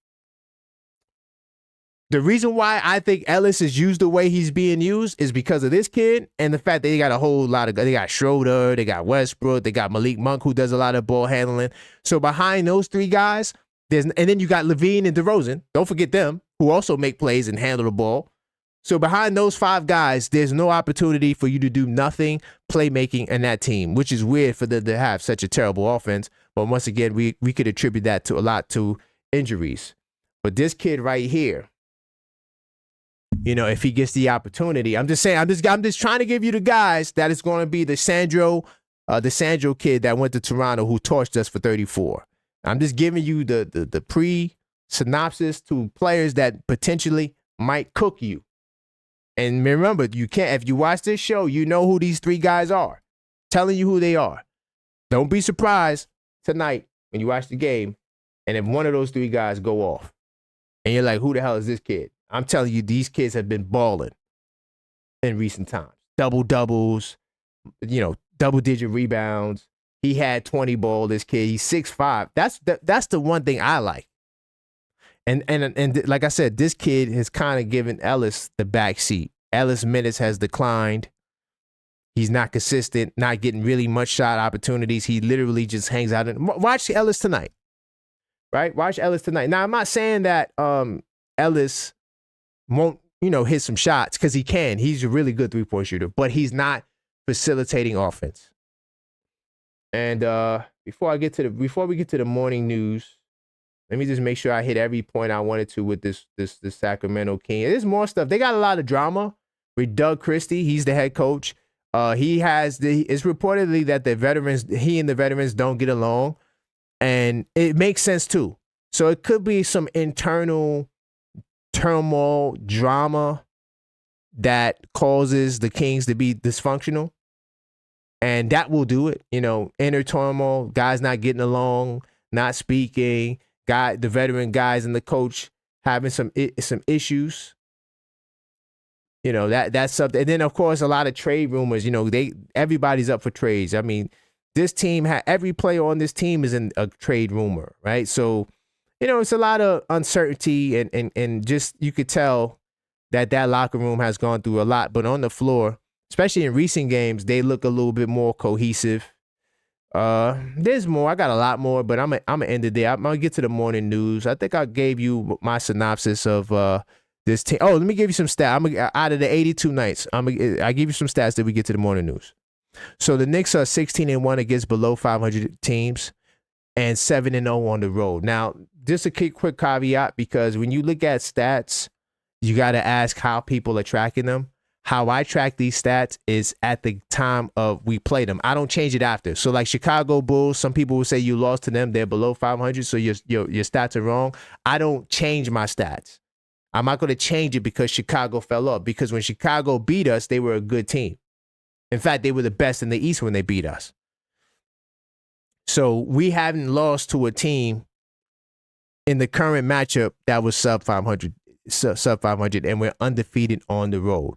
The reason why I think Ellis is used the way he's being used is because of this kid and the fact that they got a whole lot of, they got Schroeder, they got Westbrook, they got Malik Monk, who does a lot of ball handling. So behind those three guys, and then you got Levine and DeRozan. Don't forget them, who also make plays and handle the ball. So behind those five guys, there's no opportunity for you to do nothing playmaking in that team, which is weird for them to have such a terrible offense. But once again, we could attribute that to a lot to injuries. But this kid right here, if he gets the opportunity, I'm just saying, I'm just trying to give you the guys that it's going to be the Sandro kid that went to Toronto who torched us for 34. I'm just giving you the pre-synopsis to players that potentially might cook you. And remember, if you watch this show, you know who these three guys are. Telling you who they are. Don't be surprised tonight when you watch the game and if one of those three guys go off and you're like, who the hell is this kid? I'm telling you, these kids have been balling in recent times. Double-doubles, double-digit rebounds. He had 20 ball, this kid. He's 6'5". That's the one thing I like. And like I said, this kid has kind of given Ellis the backseat. Ellis' minutes has declined. He's not consistent, not getting really much shot opportunities. He literally just hangs out. Watch Ellis tonight, right? Watch Ellis tonight. Now, I'm not saying that Ellis won't, hit some shots, because he can. He's a really good three-point shooter, but he's not facilitating offense. And before we get to the morning news, let me just make sure I hit every point I wanted to with this Sacramento King. There's more stuff. They got a lot of drama with Doug Christie. He's the head coach. It's reportedly that he and the veterans don't get along, and it makes sense too. So it could be some internal turmoil, drama that causes the Kings to be dysfunctional, and that will do it. Inner turmoil, guys not getting along, not speaking. The veteran guys and the coach having some issues. That's something. And then of course a lot of trade rumors. Everybody's up for trades. I mean, this team every player on this team is in a trade rumor, right? So, it's a lot of uncertainty and just you could tell that locker room has gone through a lot. But on the floor, especially in recent games, they look a little bit more cohesive. There's more. I got a lot more, but I'm gonna end it there. I'm gonna get to the morning news. I think I gave you my synopsis of this team. Oh, let me give you some stats. Out of the 82 nights, I give you some stats that we get to the morning news. So the Knicks are 16-1 against below 500 teams and 7-0 on the road. Now, just a quick caveat, because when you look at stats, you got to ask how people are tracking them. How I track these stats is at the time of we play them. I don't change it after. So like Chicago Bulls, some people will say you lost to them, they're below 500, so your stats are wrong. I don't change my stats. I'm not going to change it because Chicago fell off, because when Chicago beat us, they were a good team. In fact, they were the best in the East when they beat us. So we haven't lost to a team in the current matchup that was sub 500, and we're undefeated on the road.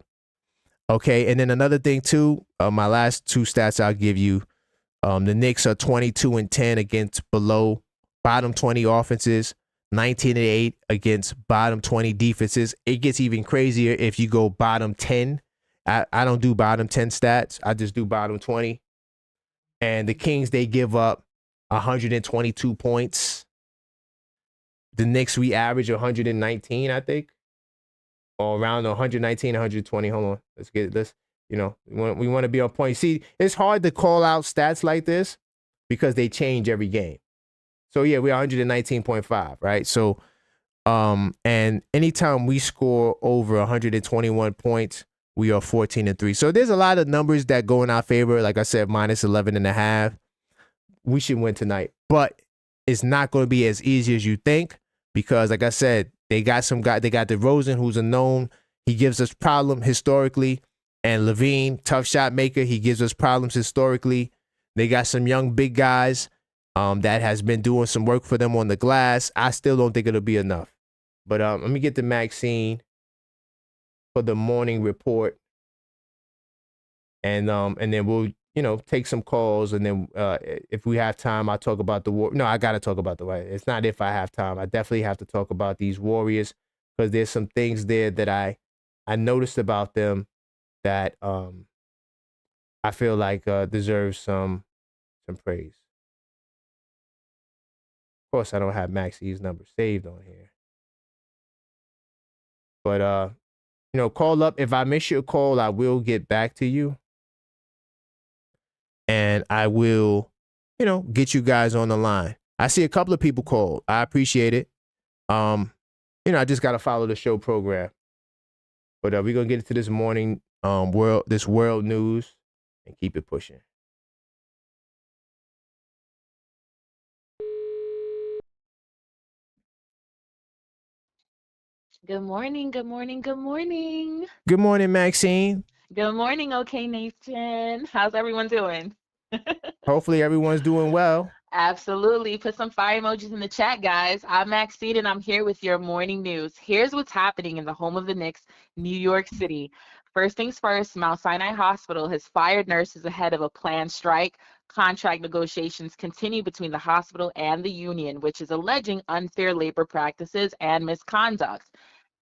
Okay, and then another thing too, my last two stats I'll give you, the Knicks are 22-10 against below bottom 20 offenses, 19-8 against bottom 20 defenses. It gets even crazier if you go bottom 10. I don't do bottom 10 stats. I just do bottom 20. And the Kings, they give up 122 points. The Knicks, we average 119, I think. Or around 119, 120. Hold on. Let's get this. We want to be on point. See, it's hard to call out stats like this because they change every game. So yeah, we're 119.5, right? So, and anytime we score over 121 points, we are 14-3. So there's a lot of numbers that go in our favor. Like I said, minus 11.5. We should win tonight, but it's not going to be as easy as you think, because like I said, they got some guy. They got DeRozan, who's a known. He gives us problem historically, and Levine, tough shot maker. He gives us problems historically. They got some young big guys that has been doing some work for them on the glass. I still don't think it'll be enough. But let me get the Maxine for the morning report, and then we'll take some calls, and then if we have time, I'll talk about the war. No, I gotta talk about the Warriors. It's not if I have time. I definitely have to talk about these Warriors, because there's some things there that I noticed about them that I feel like deserves some praise. Of course, I don't have Maxi's number saved on here, but call up. If I miss your call, I will get back to you, and I will, get you guys on the line. I see a couple of people called. I appreciate it. I just got to follow the show program. But we're going to get into this morning world news and keep it pushing. Good morning, good morning, good morning. Good morning, Maxine. Good morning, OK Nation. How's everyone doing? Hopefully everyone's doing well. Absolutely. Put some fire emojis in the chat, guys. I'm Maxine, and I'm here with your morning news. Here's what's happening in the home of the Knicks, New York City. First things first, Mount Sinai Hospital has fired nurses ahead of a planned strike. Contract negotiations continue between the hospital and the union, which is alleging unfair labor practices and misconduct.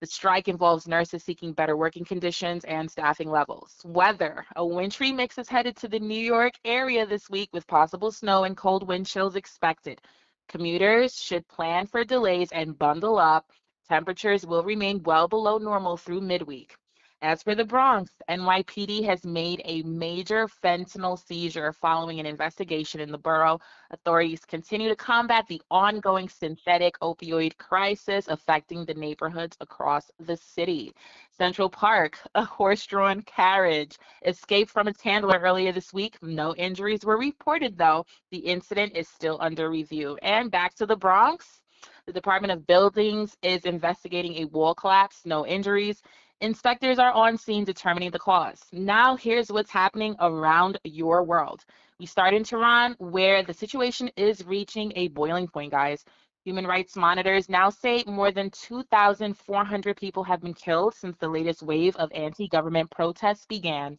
The strike involves nurses seeking better working conditions and staffing levels. Weather. A wintry mix is headed to the New York area this week with possible snow and cold wind chills expected. Commuters should plan for delays and bundle up. Temperatures will remain well below normal through midweek. As for the Bronx, NYPD has made a major fentanyl seizure following an investigation in the borough. Authorities continue to combat the ongoing synthetic opioid crisis affecting the neighborhoods across the city. Central Park, a horse-drawn carriage, escaped from its handler earlier this week. No injuries were reported, though. The incident is still under review. And back to the Bronx. The Department of Buildings is investigating a wall collapse. No injuries. Inspectors are on scene determining the cause. Now, here's what's happening around your world. We start in Tehran, where the situation is reaching a boiling point, guys. Human rights monitors now say more than 2,400 people have been killed since the latest wave of anti-government protests began.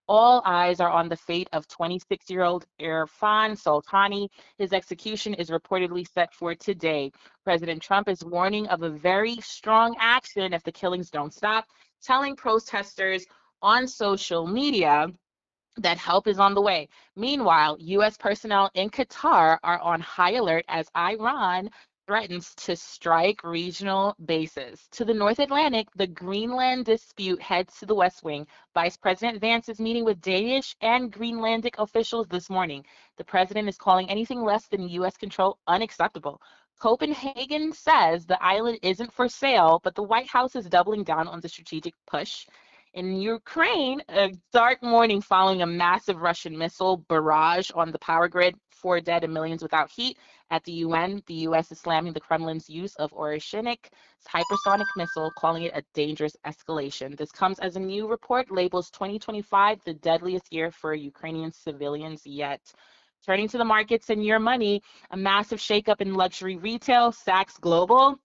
All eyes are on the fate of 26-year-old Irfan Soltani. His execution is reportedly set for today. President Trump is warning of a very strong action if the killings don't stop, telling protesters on social media that help is on the way. Meanwhile, U.S. personnel in Qatar are on high alert as Iran threatens to strike regional bases. To the North Atlantic, the Greenland dispute heads to the West Wing. Vice President Vance is meeting with Danish and Greenlandic officials this morning. The president is calling anything less than U.S. control unacceptable. Copenhagen says the island isn't for sale, but the White House is doubling down on the strategic push. In Ukraine, a dark morning following a massive Russian missile barrage on the power grid, 4 dead and millions without heat. At the UN, the US is slamming the Kremlin's use of Oroshinik's hypersonic missile, calling it a dangerous escalation. This comes as a new report labels 2025 the deadliest year for Ukrainian civilians yet. Turning to the markets and your money, a massive shakeup in luxury retail. Saks Global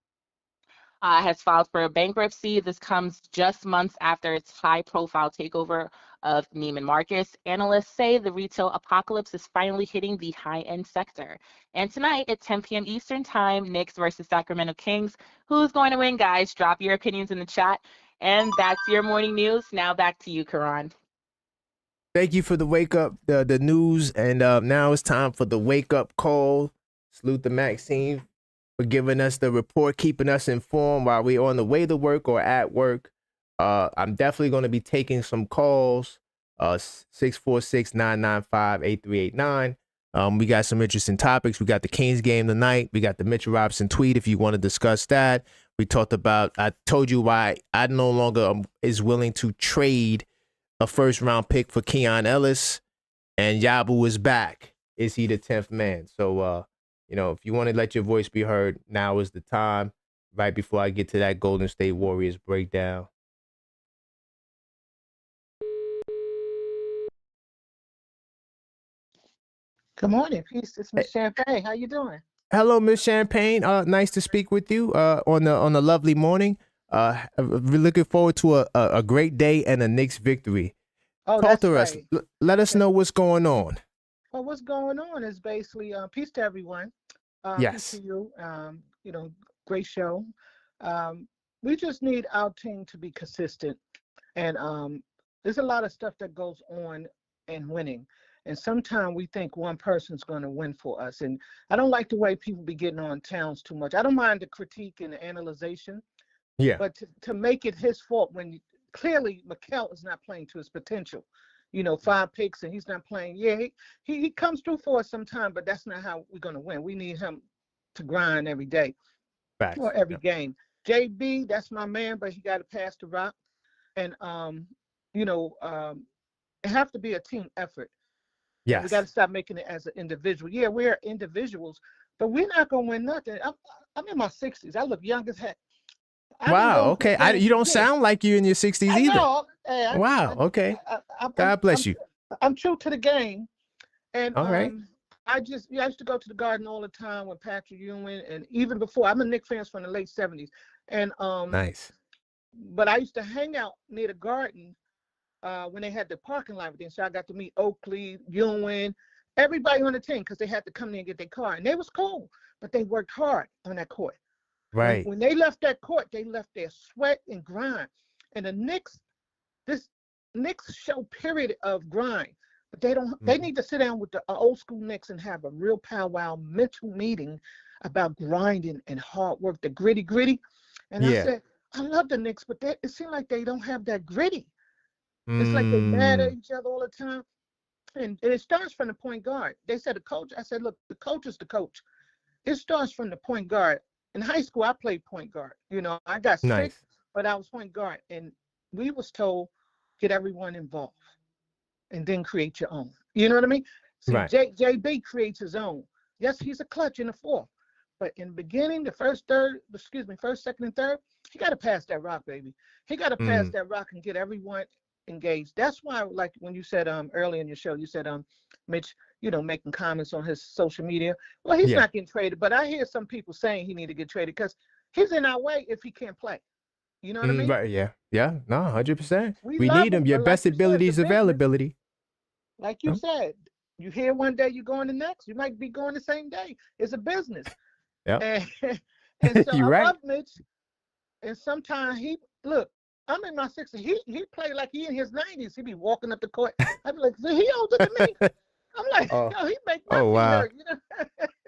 has filed for a bankruptcy. This comes just months after its high-profile takeover of Neiman Marcus. Analysts say the retail apocalypse is finally hitting the high-end sector. And tonight at 10 p.m. Eastern Time, Knicks versus Sacramento Kings. Who's going to win, guys? Drop your opinions in the chat. And that's your morning news. Now back to you, Karan. Thank you for the wake up, the news, and now it's time for the wake up call. Salute to Maxine for giving us the report, keeping us informed while we're on the way to work or at work. I'm definitely going to be taking some calls. 646-995-8389. We got some interesting topics. We got the Kings game tonight. We got the Mitchell Robinson tweet if you want to discuss that. We talked about, I told you why I no longer is willing to trade a first round pick for Keon Ellis, and Yabu is back. Is he the 10th man? So, if you want to let your voice be heard, now is the time. Right before I get to that Golden State Warriors breakdown. Good morning, peace. It's Miss Champagne. How you doing? Hello, Miss Champagne. Nice to speak with you. On a lovely morning. We're looking forward to a great day and a Knicks victory. Oh, Talk that's to us. right. Let us know what's going on. Well, what's going on is basically peace to everyone. Peace Yes. to you. Great show. We just need our team to be consistent, and there's a lot of stuff that goes on in winning. And sometimes we think one person's going to win for us. And I don't like the way people be getting on Towns too much. I don't mind the critique and the analyzation, Yeah. but to make it his fault when clearly Mikel is not playing to his potential. 5 picks and he's not playing. Yeah, he comes through for us sometime, but that's not how we're going to win. We need him to grind every day Facts. or every game. JB, that's my man, but he got to pass the rock. And, it have to be a team effort. Yes. We got to stop making it as an individual. Yeah, we're individuals, but we're not going to win nothing. I'm in my 60s. I look young as heck. Wow. Okay. You don't sound like you in your 60s either. Know. Wow. Okay. God bless you. I'm true to the game. And all right. I used to go to the Garden all the time with Patrick Ewing, and even before, I'm a Knicks fan from the late 70s. And nice. But I used to hang out near the Garden when they had the parking lot everything. So I got to meet Oakley, Ewing, everybody on the team, because they had to come in and get their car. And they was cool, but they worked hard on that court. Right. When they left that court, they left their sweat and grind. And the Knicks, this Knicks show period of grind, but they don't. They need to sit down with the old school Knicks and have a real powwow mental meeting about grinding and hard work, the gritty. And I said, I love the Knicks, but it seems like they don't have that gritty. It's like they're mad at each other all the time. And it starts from the point guard. They said the coach. I said, look, the coach is the coach. It starts from the point guard. In high school, I played point guard. I got sick, but I was point guard. And we was told, get everyone involved and then create your own. You know what I mean? See, right. JB creates his own. Yes, he's a clutch in the fourth. But in the beginning, first, second, and third, he got to pass that rock, baby. He got to pass that rock and get everyone engaged. That's why, like when you said earlier in your show, you said Mitch, making comments on his social media. Well, he's not getting traded, but I hear some people saying he need to get traded because he's in our way if he can't play. You know what I mean? Right. Yeah. No, 100%. We love need him. Your best ability is availability. Like you said, you hear one day you're going the next, you might be going the same day. It's a business. Yeah. And so You're I right. love Mitch. And sometimes I'm in my 60s. He played like he in his 90s. He be walking up the court. I'd be like, he older than me. I'm like, he make my feet hurt.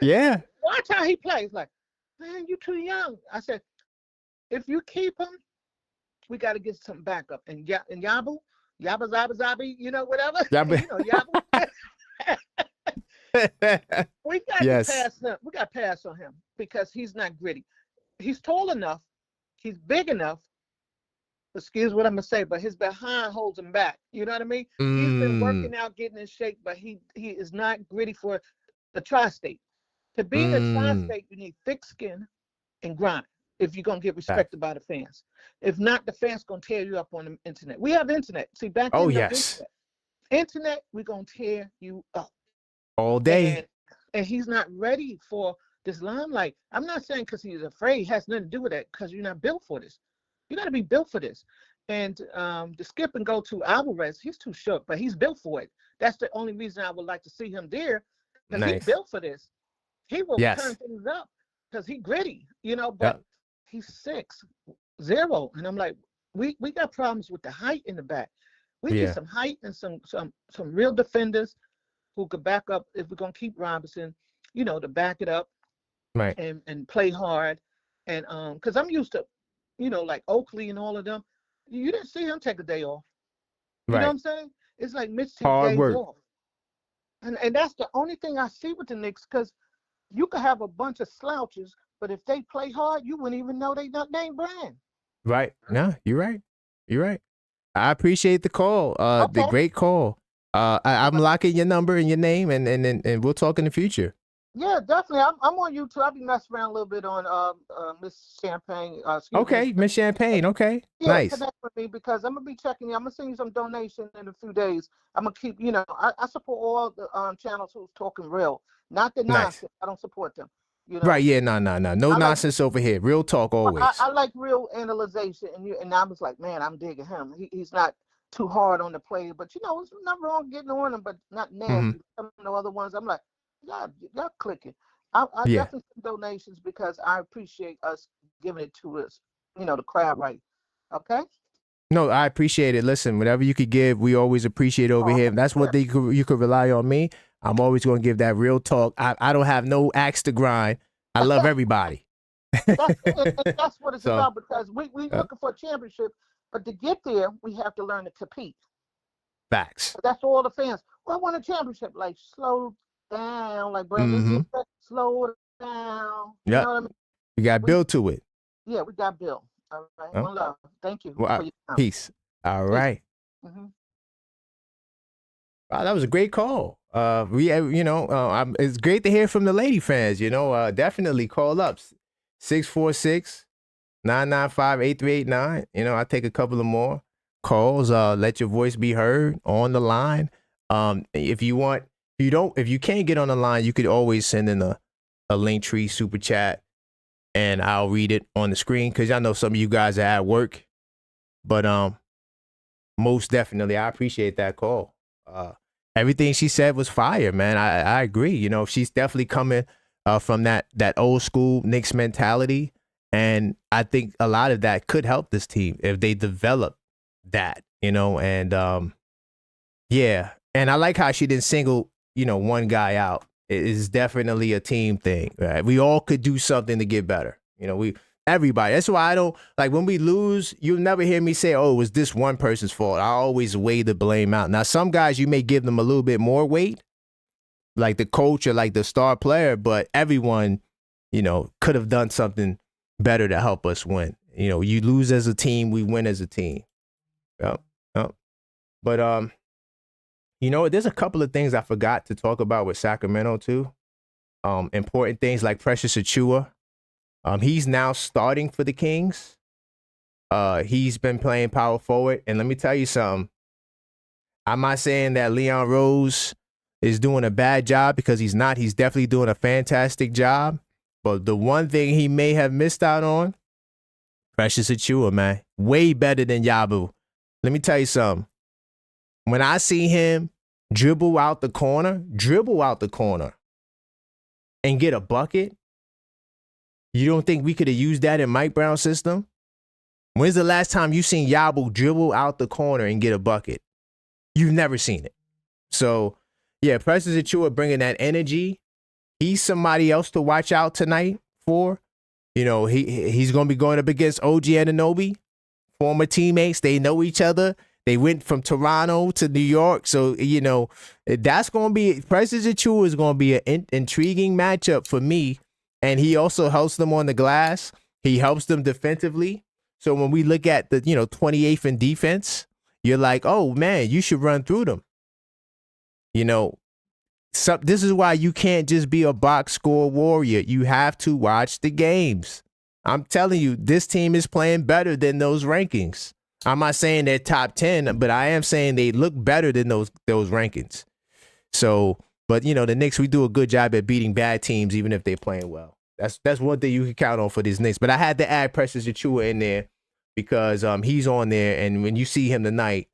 Yeah. Watch how he plays. Like, man, you too young. I said, if you keep him, we got to get some backup. And Yabu, Yabba Zabba Zabby, whatever, Yeah, but Yabu. We got to yes. pass him. We got to pass on him because he's not gritty. He's tall enough. He's big enough. Excuse what I'm gonna say, but his behind holds him back. You know what I mean? He's been working out, getting in shape, but he is not gritty for the tri-state. To be in the tri-state, you need thick skin and grind if you're gonna get respected by the fans. If not, the fans gonna tear you up on the internet. We have internet. See, back then, Yes. Internet, we're gonna tear you up All day. And he's not ready for this limelight. I'm not saying because he's afraid. It has nothing to do with that. Because you're not built for this. You got to be built for this. And to skip and go to Alvarez, he's too short, but he's built for it. That's the only reason I would like to see him there. Because he's built for this. He will turn things up because he's gritty, but he's 6'0". And I'm like, we got problems with the height in the back. We need some height and some real defenders who could back up if we're going to keep Robinson, to back it up and play hard. And because I'm used to, like Oakley and all of them, you didn't see him take a day off. You know what I'm saying? It's like Mitch takes days off. And that's the only thing I see with the Knicks, because you could have a bunch of slouches, but if they play hard, you wouldn't even know they not named Brian. Right. No, you're right. You're right. I appreciate the call. The great call. I'm locking your number and your name, and we'll talk in the future. Yeah, definitely. I'm on YouTube. I'll be messing around a little bit on Miss Champagne. Okay, Miss Champagne. Okay, nice. Connect with me because I'm gonna be checking you. I'm gonna send you some donation in a few days. I'm gonna keep. I support all the channels who's talking real, not the nonsense. I don't support them. Right? Yeah. No. No nonsense over here. Real talk always. I like real analyzation, and I was like, man, I'm digging him. He's not too hard on the play, but there's nothing wrong getting on him, but not nasty. Some of the other ones, I'm like, y'all clicking. I definitely send donations because I appreciate us giving it to us, the crowd, right? Okay. No, I appreciate it. Listen, whatever you could give, we always appreciate over here. That's what you could rely on me. I'm always going to give that real talk. I don't have no axe to grind. I love everybody. That's what it's about, because we looking for a championship, but to get there, we have to learn to compete. Facts. That's all the fans. Well, I want a championship. Like, slow down, like Brandon said, slow down. You know what I mean? You got Bill to it. Yeah, we got Bill. All right. One love. Thank you. Well, for your time. Peace. All right. Wow, that was a great call. It's great to hear from the lady fans. Definitely call up 646-995-8389. I take a couple of more calls. Let your voice be heard on the line. If you can't get on the line, you could always send in a Linktree super chat, and I'll read it on the screen, because I know some of you guys are at work. But most definitely, I appreciate that call. Everything she said was fire, man. I agree. She's definitely coming from that old school Knicks mentality, and I think a lot of that could help this team if they develop that. And and I like how she didn't single one guy out. It is definitely a team thing, right? We all could do something to get better. Everybody. That's why I don't like when we lose. You'll never hear me say, "Oh, it was this one person's fault." I always weigh the blame out. Now, some guys you may give them a little bit more weight, like the coach or like the star player, but everyone, could have done something better to help us win. You lose as a team, we win as a team. Yep. But there's a couple of things I forgot to talk about with Sacramento too. Important things like Precious Achiuwa. He's now starting for the Kings. He's been playing power forward. And let me tell you something. I'm not saying that Leon Rose is doing a bad job, because he's not. He's definitely doing a fantastic job. But the one thing he may have missed out on, Precious Achiuwa, man. Way better than Yabu. Let me tell you something. When I see him dribble out the corner, and get a bucket, you don't think we could have used that in Mike Brown's system? When's the last time you seen Yabu dribble out the corner and get a bucket? You've never seen it. So, yeah, Precious Achiuwa bringing that energy. He's somebody else to watch out tonight for. You know, he's going to be going up against OG Anunoby, former teammates. They know each other. They went from Toronto to New York. So, you know, that's going to be, Precious Achiuwa is going to be an intriguing matchup for me. And he also helps them on the glass. He helps them defensively. So when we look at the, 28th in defense, you're like, oh, man, you should run through them. You know, this is why you can't just be a box score warrior. You have to watch the games. I'm telling you, this team is playing better than those rankings. I'm not saying they're top 10, but I am saying they look better than those rankings. So, but the Knicks, we do a good job at beating bad teams, even if they're playing well. That's one thing you can count on for these Knicks. But I had to add Precious Achiuwa in there because he's on there, and when you see him tonight,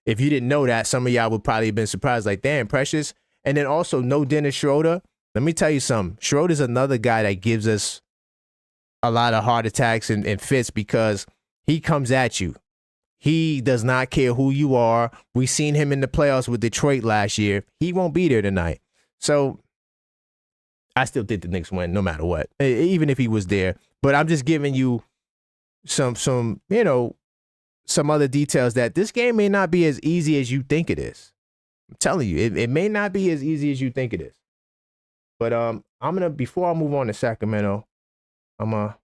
if you didn't know that, some of y'all would probably have been surprised, like, damn, Precious. And then also no Dennis Schroeder. Let me tell you something. Schroeder's another guy that gives us a lot of heart attacks and fits because he comes at you. He does not care who you are. We seen him in the playoffs with Detroit last year. He won't be there tonight. So I still think the Knicks win no matter what, even if he was there. But I'm just giving you some other details that this game may not be as easy as you think it is. I'm telling you, it may not be as easy as you think it is. But before I move on to Sacramento, I'm gonna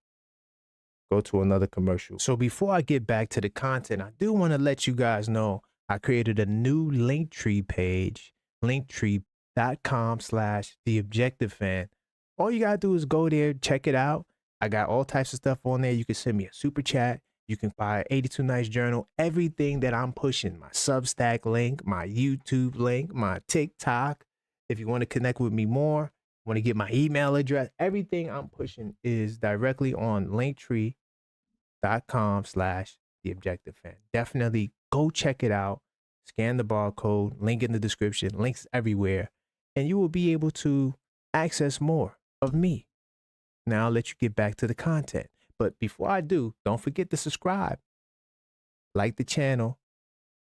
go to another commercial. So before I get back to the content, I do want to let you guys know I created a new Linktree page, linktree.com/theobjectivefan. All you gotta do is go there, check it out. I got all types of stuff on there. You can send me a super chat. You can buy 82 Nights Journal, everything that I'm pushing, my Substack link, my YouTube link, my TikTok. If you want to connect with me more, want to get my email address, everything I'm pushing is directly on linktree.com/theobjectivefan. Definitely go check it out. Scan the barcode, link in the description, links everywhere, and you will be able to access more of me. Now I'll let you get back to the content. But before I do, don't forget to subscribe, like the channel,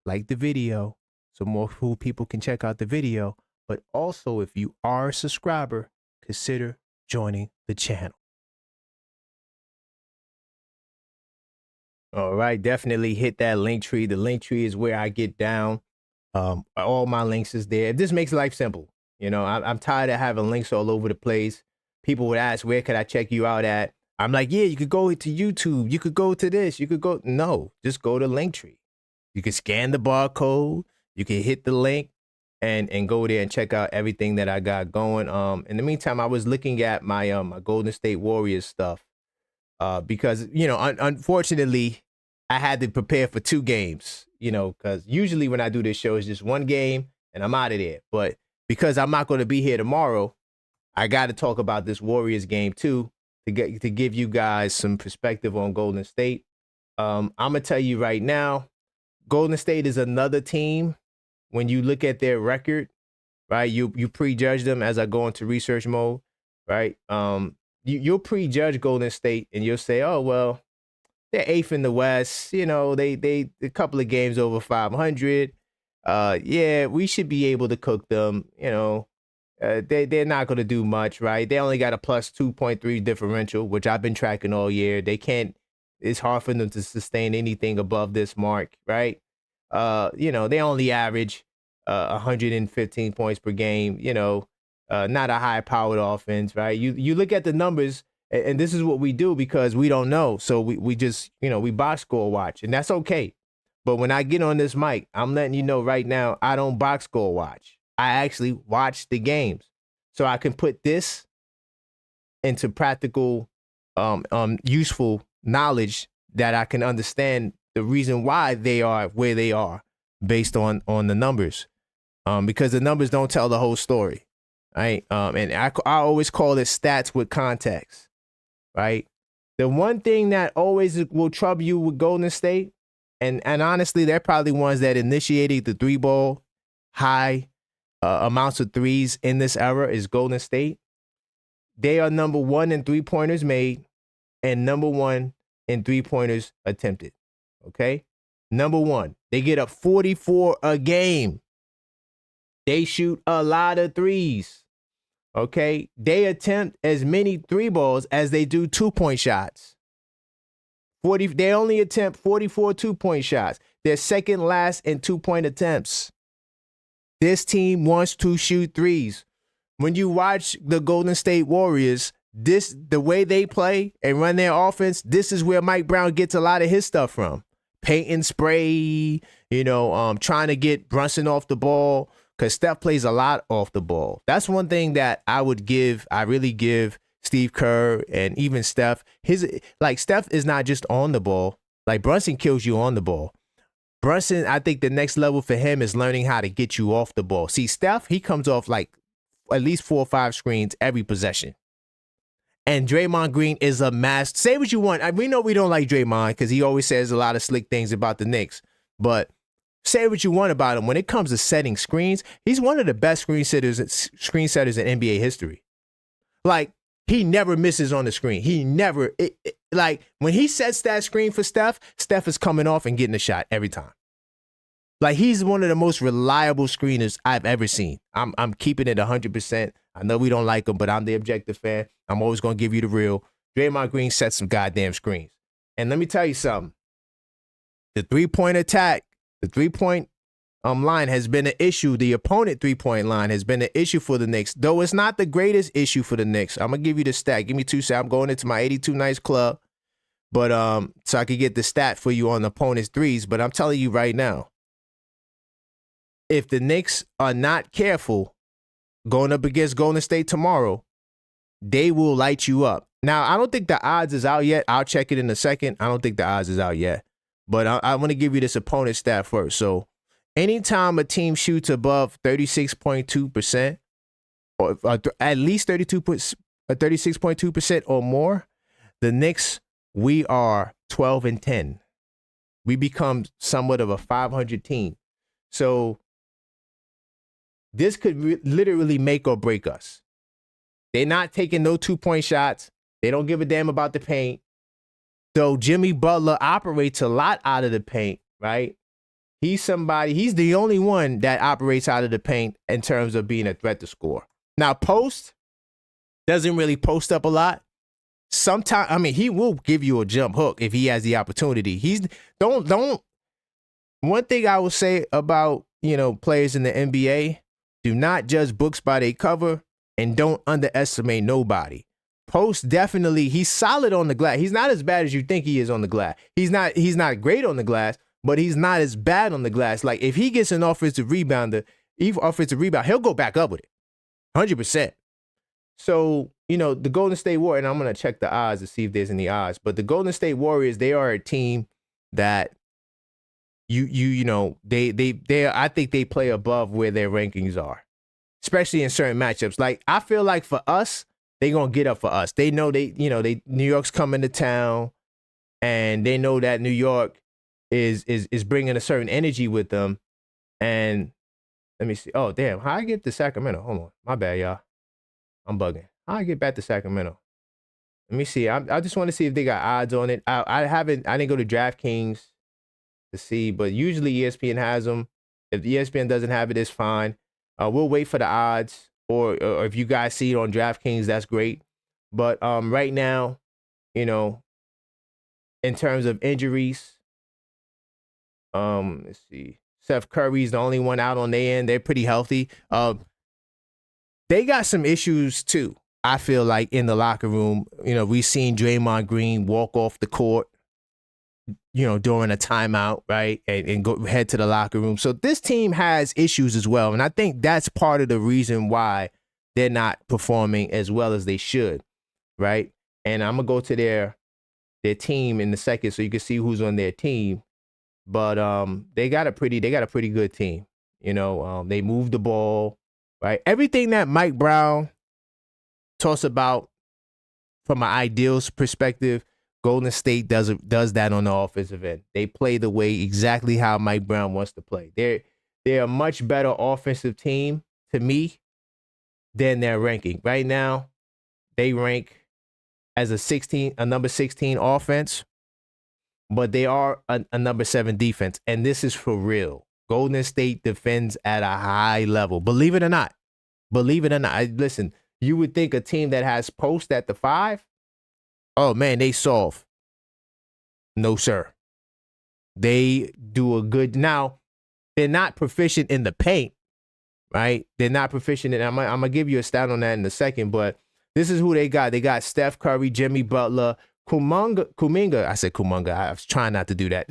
like the video, so more people can check out the video. But also, if you are a subscriber, consider joining the channel. All right, definitely hit that link tree. The link tree is where I get down. All my links is there. This makes life simple. I'm tired of having links all over the place. People would ask, where could I check you out at? I'm like, yeah, you could go to YouTube. You could go to this. You could go. No, just go to Linktree. You can scan the barcode. You can hit the link and go there and check out everything that I got going. In the meantime, I was looking at my my Golden State Warriors stuff because unfortunately, I had to prepare for 2 games. Because usually when I do this show, it's just 1 game and I'm out of there. But because I'm not going to be here tomorrow, I got to talk about this Warriors game too. To give you guys some perspective on Golden State. I'm gonna tell you right now, Golden State is another team. When you look at their record, right, you prejudge them as I go into research mode, right? You'll prejudge Golden State and you'll say, oh well, they're 8th in the West. They a couple of games over 500. Yeah, we should be able to cook them. They're not going to do much, right? They only got a plus 2.3 differential, which I've been tracking all year. It's hard for them to sustain anything above this mark, right? They only average 115 points per game, not a high powered offense, right? You look at the numbers, and this is what we do because we don't know. So we just, we box score watch, and that's okay. But when I get on this mic, I'm letting you know right now, I don't box score watch. I actually watch the games so I can put this into practical, useful knowledge that I can understand the reason why they are where they are based on the numbers, because the numbers don't tell the whole story, right? And I always call it stats with context, right? The one thing that always will trouble you with Golden State, and honestly, they're probably ones that initiated the 3-ball high amounts of threes in this era is Golden State. They are number 1 in 3-pointers made and number 1 in 3-pointers attempted. Okay? Number 1. They get up 44 a game. They shoot a lot of threes. Okay, they attempt as many 3 balls as they do 2-point shots. They only attempt 44 2-point shots. They're second last in 2-point attempts. This team wants to shoot threes. When you watch the Golden State Warriors, the way they play and run their offense, this is where Mike Brown gets a lot of his stuff from. Paint and spray, trying to get Brunson off the ball, because Steph plays a lot off the ball. That's one thing that I really give Steve Kerr and even Steph. Steph is not just on the ball. Like, Brunson kills you on the ball. Brunson, I think the next level for him is learning how to get you off the ball. See, Steph, he comes off like at least 4 or 5 screens every possession. And Draymond Green is a master. Say what you want. We know we don't like Draymond because he always says a lot of slick things about the Knicks. But say what you want about him. When it comes to setting screens, he's one of the best screen setters in NBA history. Like, he never misses on the screen. He never, when he sets that screen for Steph is coming off and getting a shot every time. Like, he's one of the most reliable screeners I've ever seen. I'm keeping it 100%. I know we don't like him, but I'm the objective fan. I'm always going to give you the real. Draymond Green sets some goddamn screens. And let me tell you something. The 3-point attack, the 3-point line has been an issue. The opponent 3-point line has been an issue for the Knicks, though it's not the greatest issue for the Knicks. I'm going to give you the stat. Give me 2 seconds. I'm going into my 82 Nights club, but so I could get the stat for you on the opponent's threes. But I'm telling you right now, if the Knicks are not careful going up against Golden State tomorrow, they will light you up. Now, I don't think the odds is out yet. I'll check it in a second. I don't think the odds is out yet. But I want to give you this opponent stat first. So anytime a team shoots above 36.2%, or at least 36.2% or more, the Knicks, we are 12-10. We become somewhat of a 500 team. So this could literally make or break us. They're not taking no 2-point shots. They don't give a damn about the paint. So Jimmy Butler operates a lot out of the paint, right? He's the only one that operates out of the paint in terms of being a threat to score. Now, post doesn't really post up a lot. Sometimes, he will give you a jump hook if he has the opportunity. One thing I will say about, players in the NBA, do not judge books by their cover and don't underestimate nobody. Post definitely, he's solid on the glass. He's not as bad as you think he is on the glass. He's not great on the glass, but he's not as bad on the glass. Like, if he gets an offensive rebound, he'll go back up with it. 100%. So, the Golden State Warriors, and I'm going to check the odds to see if there's any odds, but the Golden State Warriors, they are a team that I think they play above where their rankings are, especially in certain matchups. Like, I feel like for us, they going to get up for us. They know New York's coming to town, and they know that New York is bringing a certain energy with them. And let me see. Oh, damn. How I get to Sacramento? Hold on. My bad, y'all. I'm bugging. How I get back to Sacramento? Let me see. I just want to see if they got odds on it. I didn't go to DraftKings to see, but usually ESPN has them. If ESPN doesn't have it, it's fine. We'll wait for the odds, or if you guys see it on DraftKings, that's great. But right now, in terms of injuries, let's see. Seth Curry's the only one out on their end. They're pretty healthy. They got some issues too, I feel like, in the locker room. We've seen Draymond Green walk off the court, during a timeout, right? And go head to the locker room. So this team has issues as well. And I think that's part of the reason why they're not performing as well as they should, right? And I'm going to go to their team in a second so you can see who's on their team. But they got a pretty good team. They move the ball, right? Everything that Mike Brown talks about from an ideals perspective, Golden State does that on the offensive end. They play the way exactly how Mike Brown wants to play. They're a much better offensive team to me than their ranking. Right now, they rank as a number 16 offense, but they are a number 7 defense. And this is for real. Golden State defends at a high level. Believe it or not. Listen, you would think a team that has post at the 5, oh man, they soft. No, sir. They do a good. Now, they're not proficient in the paint, right? They're not proficient in. I'm gonna give you a stat on that in a second, but this is who they got. They got Steph Curry, Jimmy Butler, Kuminga. I said Kuminga. I was trying not to do that.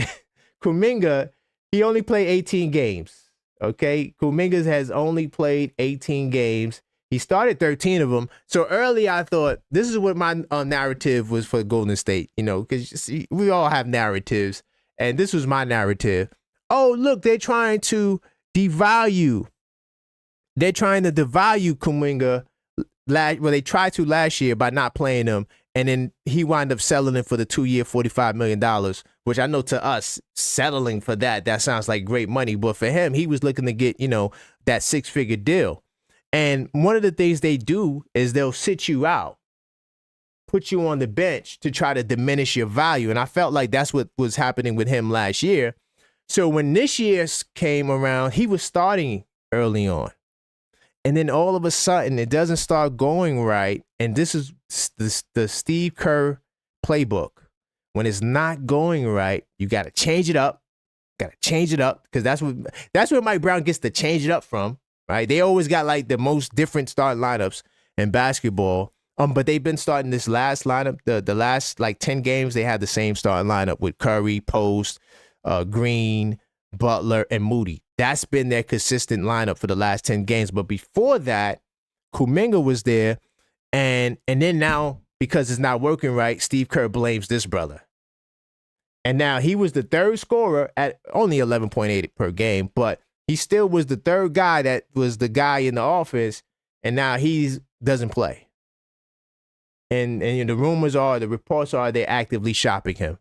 Kuminga, he only played 18 games. Okay, Kuminga has only played 18 games. He started 13 of them. So early, I thought this is what my narrative was for Golden State. You know, because we all have narratives, and this was my narrative. Oh, look, they're trying to devalue. They're trying to devalue Kuminga. Well, they tried to last year by not playing him, and then he wound up selling him for the 2-year, $45 million, which I know to us, settling for that sounds like great money. But for him, he was looking to get, you know, that 6-figure deal. And one of the things they do is they'll sit you out, put you on the bench to try to diminish your value. And I felt like that's what was happening with him last year. So when this year came around, he was starting early on. And then all of a sudden, it doesn't start going right. And this is the Steve Kerr playbook. When it's not going right, you got to change it up. Got to change it up, because that's where Mike Brown gets to change it up from. Right? They always got like the most different start lineups in basketball. But they've been starting this last lineup. The last like 10 games, they had the same starting lineup with Curry, Post, Green, Butler, and Moody. That's been their consistent lineup for the last 10 games. But before that, Kuminga was there. And then now, because it's not working right, Steve Kerr blames this brother. And now he was the third scorer at only 11.8 per game, but he still was the third guy that was the guy in the offense, and now he doesn't play. And the rumors are, the reports are, they're actively shopping him.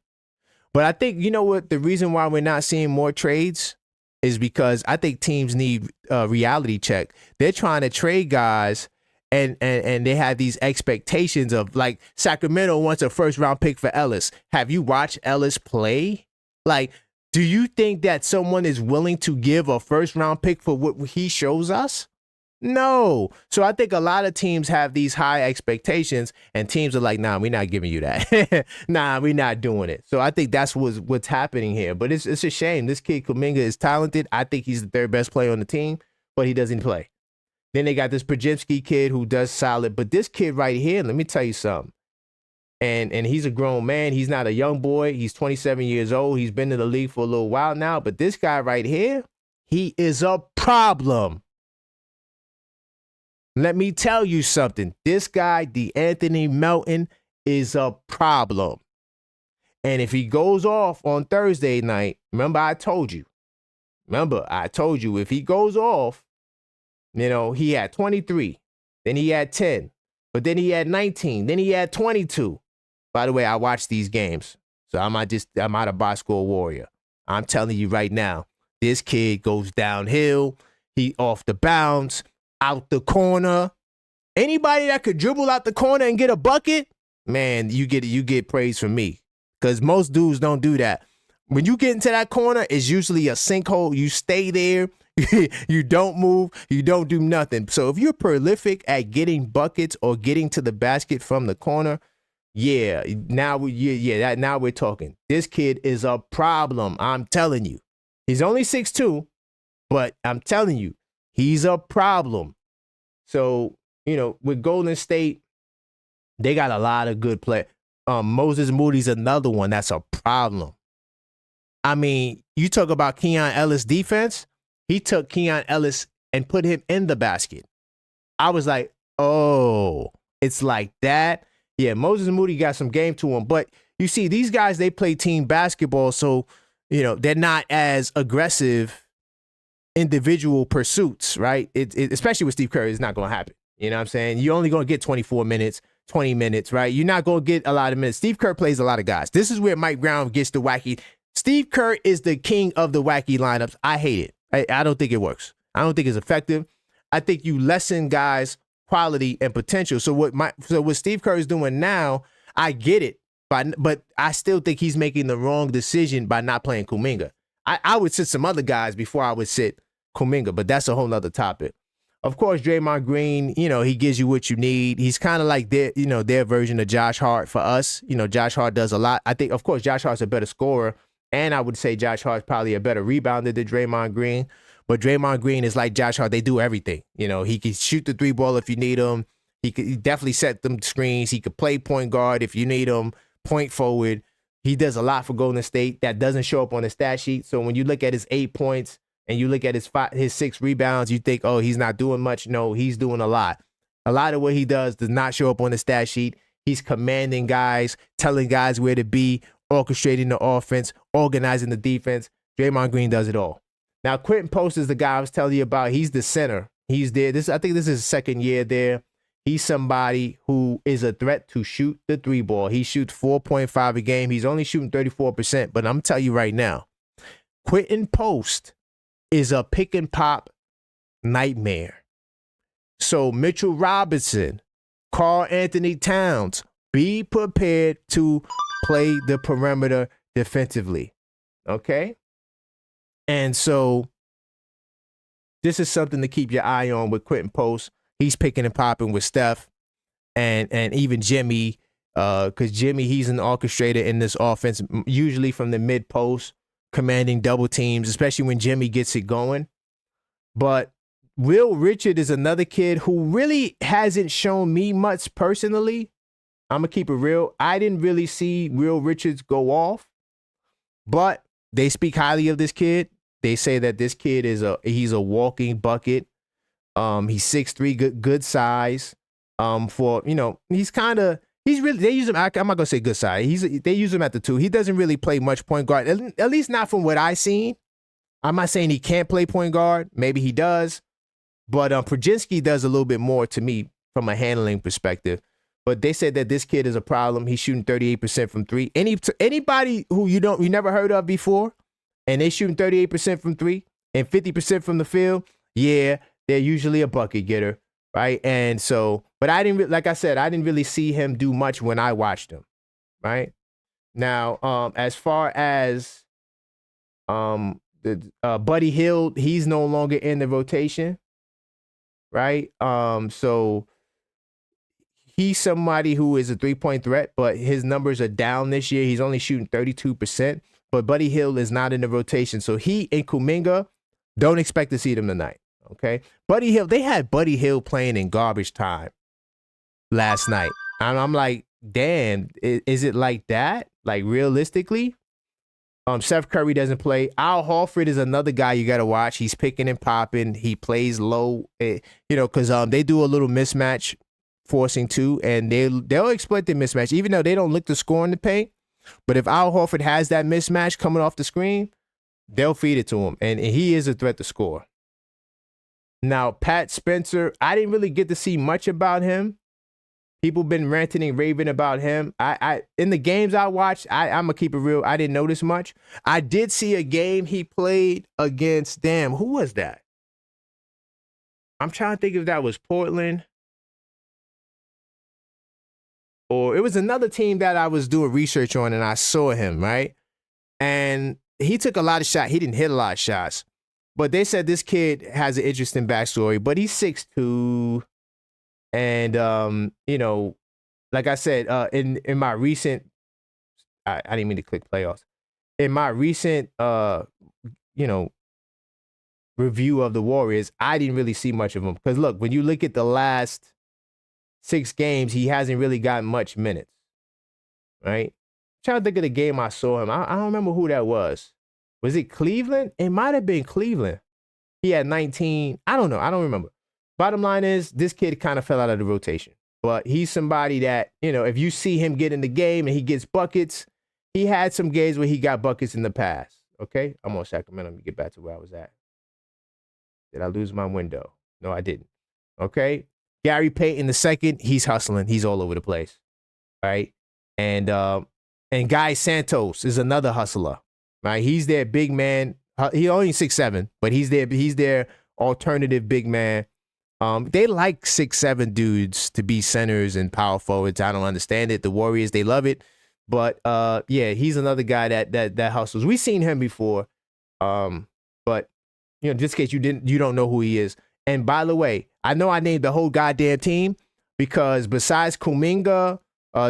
But I think, you know what, the reason why we're not seeing more trades is because I think teams need a reality check. They're trying to trade guys, and they have these expectations of, like, Sacramento wants a first-round pick for Ellis. Have you watched Ellis play? Like, do you think that someone is willing to give a first-round pick for what he shows us? No. So I think a lot of teams have these high expectations, and teams are like, nah, we're not giving you that. Nah, we're not doing it. So I think that's what's happening here. But it's a shame. This kid, Kuminga, is talented. I think he's the third best player on the team, but he doesn't play. Then they got this Podziemski kid who does solid. But this kid right here, let me tell you something. And he's a grown man. He's not a young boy. He's 27 years old. He's been in the league for a little while now. But this guy right here, he is a problem. Let me tell you something. This guy, DeAnthony Melton, is a problem. And if he goes off on Thursday night, remember I told you, if he goes off, you know, he had 23, then he had 10, but then he had 19, then he had 22. By the way, I watched these games, so I'm not a box score warrior. I'm telling you right now, this kid goes downhill. He off the bounce, out the corner. Anybody that could dribble out the corner and get a bucket, man, you get praise from me, because most dudes don't do that. When you get into that corner, it's usually a sinkhole. You stay there. You don't move. You don't do nothing. So if you're prolific at getting buckets or getting to the basket from the corner, now we're talking. This kid is a problem. I'm telling you. He's only 6'2", but I'm telling you, he's a problem. So, you know, with Golden State, they got a lot of good play. Moses Moody's another one that's a problem. I mean, you talk about Keon Ellis defense. He took Keon Ellis and put him in the basket. I was like, oh, it's like that. Yeah, Moses Moody got some game to him. But you see, these guys, they play team basketball, so, you know, they're not as aggressive individual pursuits, right? Especially with Steve Kerr, it's not going to happen. You know what I'm saying? You're only going to get 24 minutes, 20 minutes, right? You're not going to get a lot of minutes. Steve Kerr plays a lot of guys. This is where Mike Brown gets the wacky. Steve Kerr is the king of the wacky lineups. I hate it. I don't think it works. I don't think it's effective. I think you lessen guys' quality and potential. So what Steve Kerr is doing now, I get it, but I still think he's making the wrong decision by not playing Kuminga. I would sit some other guys before I would sit Kuminga, but that's a whole nother topic. Of course, Draymond Green, he gives you what you need. He's kind of like their version of Josh Hart for us. Josh Hart does a lot. I think, of course, Josh Hart's a better scorer, and I would say Josh Hart's probably a better rebounder than Draymond Green. But Draymond Green is like Josh Hart. They do everything. He can shoot the three ball if you need him. He could definitely set them screens. He could play point guard if you need him, point forward. He does a lot for Golden State that doesn't show up on the stat sheet. So when you look at his 8 points and you look at his 6 rebounds, you think, oh, he's not doing much. No, he's doing a lot. A lot of what he does not show up on the stat sheet. He's commanding guys, telling guys where to be, orchestrating the offense, organizing the defense. Draymond Green does it all. Now, Quentin Post is the guy I was telling you about. He's the center. He's there. I think this is his second year there. He's somebody who is a threat to shoot the three ball. He shoots 4.5 a game. He's only shooting 34%. But I'm telling you right now, Quentin Post is a pick and pop nightmare. So Mitchell Robinson, Karl Anthony Towns, be prepared to play the perimeter defensively. Okay? And so this is something to keep your eye on with Quentin Post. He's picking and popping with Steph and even Jimmy, because Jimmy, he's an orchestrator in this offense, usually from the mid post, commanding double teams, especially when Jimmy gets it going. But Will Richard is another kid who really hasn't shown me much personally. I'm going to keep it real. I didn't really see Will Richards go off, but they speak highly of this kid. They say that this kid he's a walking bucket. He's 6'3", good size. He's really, they use him. I'm not gonna say good size. They use him at the 2. He doesn't really play much point guard, at least not from what I've seen. I'm not saying he can't play point guard. Maybe he does, but Projinski does a little bit more to me from a handling perspective. But they said that this kid is a problem. He's shooting 38% from 3. Anybody who you never heard of before, and they shooting 38% from 3 and 50% from the field, yeah. They're usually a bucket getter, right? And so, but I didn't really see him do much when I watched him, right? Now, as far as Buddy Hield, he's no longer in the rotation, right? So he's somebody who is a 3-point threat, but his numbers are down this year. He's only shooting 32%, but Buddy Hield is not in the rotation. So he and Kuminga, don't expect to see them tonight. Okay, Buddy Hield. They had Buddy Hield playing in garbage time last night, and I'm like, damn, is it like that? Like realistically, Seth Curry doesn't play. Al Horford is another guy you got to watch. He's picking and popping. He plays low, because they do a little mismatch forcing too, and they'll exploit the mismatch, even though they don't look to score in the paint. But if Al Horford has that mismatch coming off the screen, they'll feed it to him, and he is a threat to score. Now, Pat Spencer, I didn't really get to see much about him. People been ranting and raving about him. I in the games I watched, I'm gonna keep it real. I didn't notice much. I did see a game he played against. Damn, who was that? I'm trying to think if that was Portland or it was another team that I was doing research on, and I saw him, right? And he took a lot of shots. He didn't hit a lot of shots. But they said this kid has an interesting backstory, but he's 6'2", and like I said, in my recent, I didn't mean to click playoffs. In my recent, review of the Warriors, I didn't really see much of him because look, when you look at the last 6 games, he hasn't really gotten much minutes, right? I'm trying to think of the game I saw him. I don't remember who that was. Was it Cleveland? It might have been Cleveland. He had 19. I don't know. I don't remember. Bottom line is, this kid kind of fell out of the rotation. But he's somebody that, if you see him get in the game and he gets buckets, he had some games where he got buckets in the past. Okay? I'm on Sacramento. Let me get back to where I was at. Did I lose my window? No, I didn't. Okay? Gary Payton II, he's hustling. He's all over the place. Right? And Guy Santos is another hustler. Right, he's their big man. He only 6'7", but he's their alternative big man. They like 6'7" dudes to be centers and power forwards. I don't understand it. The Warriors, they love it, but he's another guy that hustles. We've seen him before, but just in case you don't know who he is. And by the way, I know I named the whole goddamn team because besides Kuminga,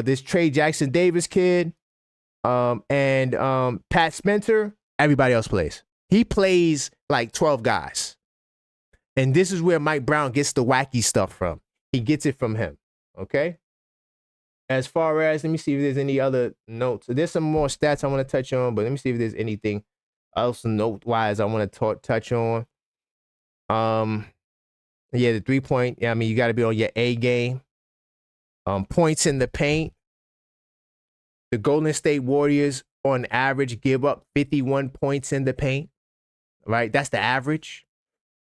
this Trey Jackson Davis kid, and Pat Spencer, everybody else plays. He plays like 12 guys. And this is where Mike Brown gets the wacky stuff from. He gets it from him. Okay? As far as, let me see if there's any other notes. There's some more stats I want to touch on, but let me see if there's anything else note-wise I want to touch on. Yeah, the 3-point, I mean, you got to be on your A game. Points in the paint. The Golden State Warriors, on average, give up 51 points in the paint. Right? That's the average.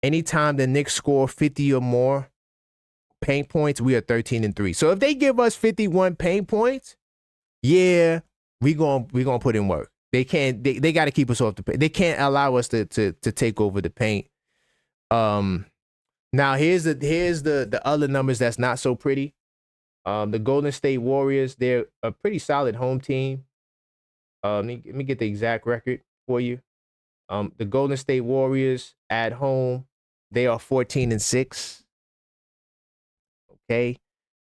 Anytime the Knicks score 50 or more paint points, we are 13-3. So if they give us 51 paint points, yeah, we gonna put in work. They can't. They got to keep us off the paint. They can't allow us to take over the paint. Now here's the other numbers that's not so pretty. The Golden State Warriors, they're a pretty solid home team. Let me get the exact record for you. The Golden State Warriors at home, they are 14-6. Okay.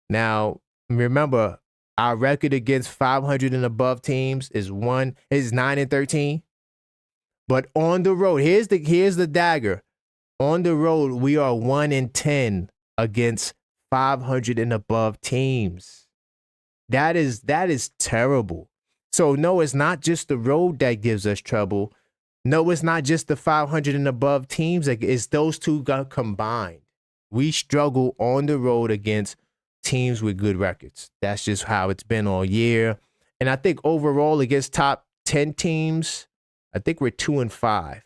Now remember, our record against 500 and above teams is 9-13. But on the road, here's the dagger. On the road, we are 1-10 against 500 and above teams. That is terrible. So no, it's not just the road that gives us trouble. No, it's not just the 500 and above teams. It's those two combined. We struggle on the road against teams with good records. That's just how it's been all year. And I think overall against top 10 teams, I think we're 2-5.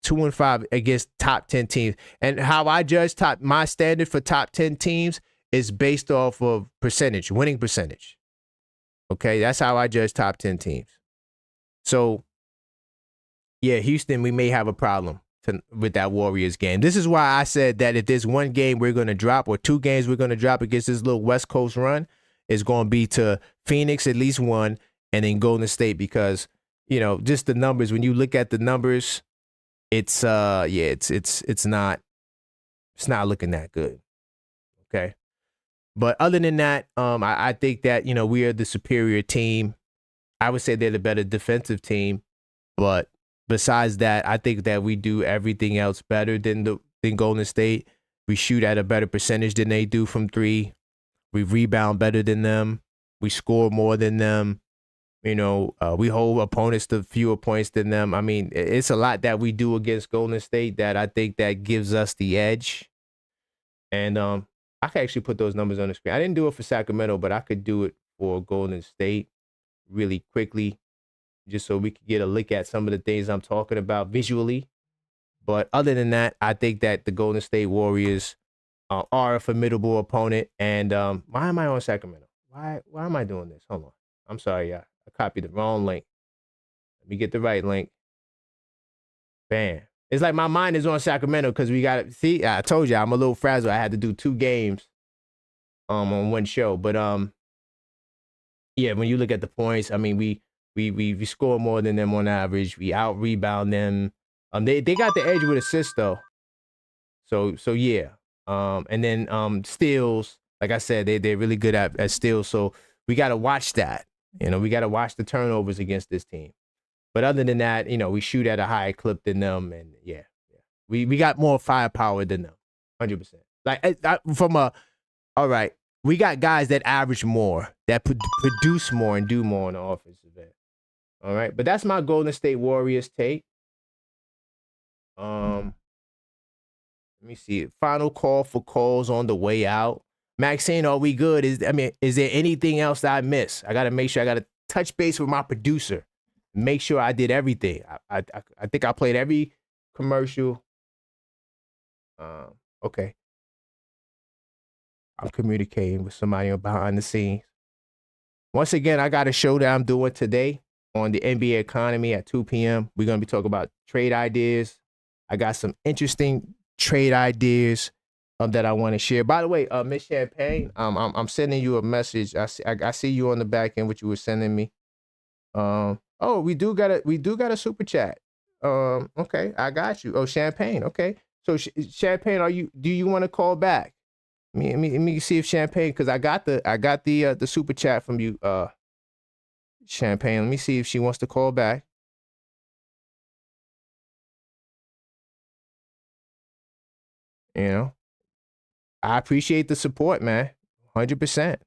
2-5 against top 10 teams. And how I judge my standard for top 10 teams is based off of percentage, winning percentage. Okay, that's how I judge top 10 teams. So, yeah, Houston, we may have a problem with that Warriors game. This is why I said that if there's one game we're going to drop or two games we're going to drop against this little West Coast run, it's going to be to Phoenix at least one and then Golden State because, just the numbers. When you look at the numbers, it's not looking that good. Okay. But other than that, I think that, we are the superior team. I would say they're the better defensive team, but besides that, I think that we do everything else better than Golden State. We shoot at a better percentage than they do from three. We rebound better than them. We score more than them. We hold opponents to fewer points than them. I mean, it's a lot that we do against Golden State that I think that gives us the edge. And I can actually put those numbers on the screen. I didn't do it for Sacramento, but I could do it for Golden State really quickly, just so we could get a look at some of the things I'm talking about visually. But other than that, I think that the Golden State Warriors are a formidable opponent. And why am I on Sacramento? Why am I doing this? Hold on. I'm sorry, y'all. I copied the wrong link. Let me get the right link. Bam. It's like my mind is on Sacramento because we got to see. I told you I'm a little frazzled. I had to do 2 games on one show. But yeah, when you look at the points, I mean, we score more than them on average. We out rebound them. They got the edge with assists though. So yeah. And then steals, like I said, they're really good at steals. So we got to watch that. We got to watch the turnovers against this team. But other than that, we shoot at a higher clip than them, and yeah. We got more firepower than them, 100%. Like all right, we got guys that average more, that produce more and do more on the offensive end. All right, but that's my Golden State Warriors take. Let me see. Final call for calls on the way out. Maxine, are we good? Is there anything else that I missed? I got to make sure I got to touch base with my producer. Make sure I did everything. I think I played every commercial. Okay. I'm communicating with somebody behind the scenes. Once again, I got a show that I'm doing today on the NBA economy at 2 p.m. We're going to be talking about trade ideas. I got some interesting trade ideas that I want to share. By the way, Miss Champagne, I'm sending you a message. I see you on the back end, what you were sending me. Oh, we do got a super chat. Okay, I got you. Oh, Champagne. Okay, So Champagne, do you want to call back? Let me see if Champagne, because I got the super chat from you, Champagne. Let me see if she wants to call back. You know, I appreciate the support, man, 100%.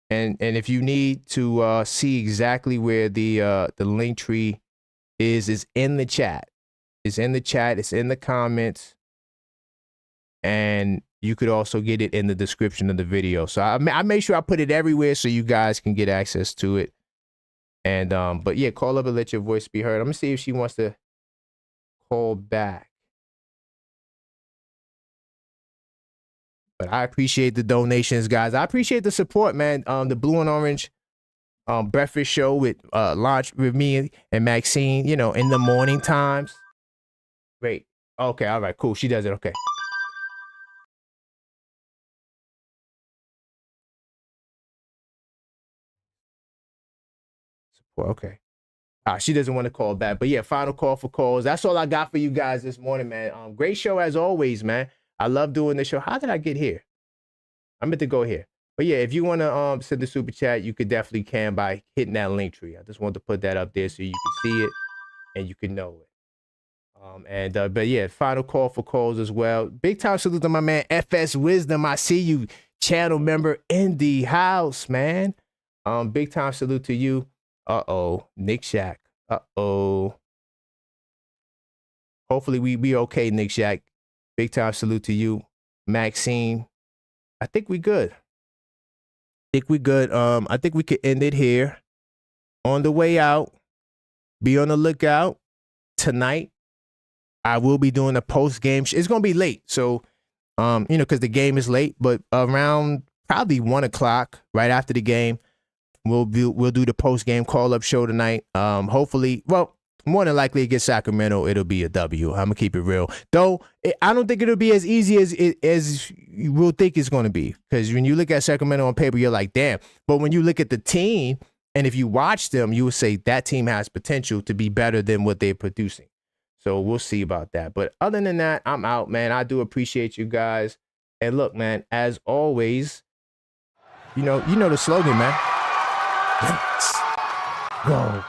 And if you need to see exactly where the link tree is in the chat. It's in the chat. It's in the comments. And you could also get it in the description of the video. So I make sure I put it everywhere so you guys can get access to it. And but yeah, call up and let your voice be heard. I'm gonna see if she wants to call back. But I appreciate the donations, guys. I appreciate the support, man. The Blue and Orange breakfast show with launch with me and Maxine, you know, in the morning times. Great. Okay, all right, cool. She does it. Okay. Support. Okay. She doesn't want to call back. But yeah, final call for calls. That's all I got for you guys this morning, man. Great show as always, man. I love doing this show. How did I get here? I meant to go here. But yeah, if you want to send the super chat, you could definitely can by hitting that link tree. I just want to put that up there so you can see it and you can know it. But yeah, final call for calls as well. Big time salute to my man FS Wisdom. I see you, channel member in the house, man. Big time salute to you. Nick Shack. Hopefully we be okay, Nick Shack. Big time salute to you, Maxine. I think we good. I think we could end it here. On the way out, be on the lookout. Tonight, I will be doing a post game. It's gonna be late, so because the game is late. But around probably 1 o'clock, right after the game, we'll do the post game call up show tonight. Hopefully, well, more than likely against Sacramento, it'll be a W. I'm gonna keep it real, though. I don't think it'll be as easy as you will think it's gonna be. Because when you look at Sacramento on paper, you're like, damn. But when you look at the team, and if you watch them, you will say that team has potential to be better than what they're producing. So we'll see about that. But other than that, I'm out, man. I do appreciate you guys. And look, man, as always, you know the slogan, man. Let's go.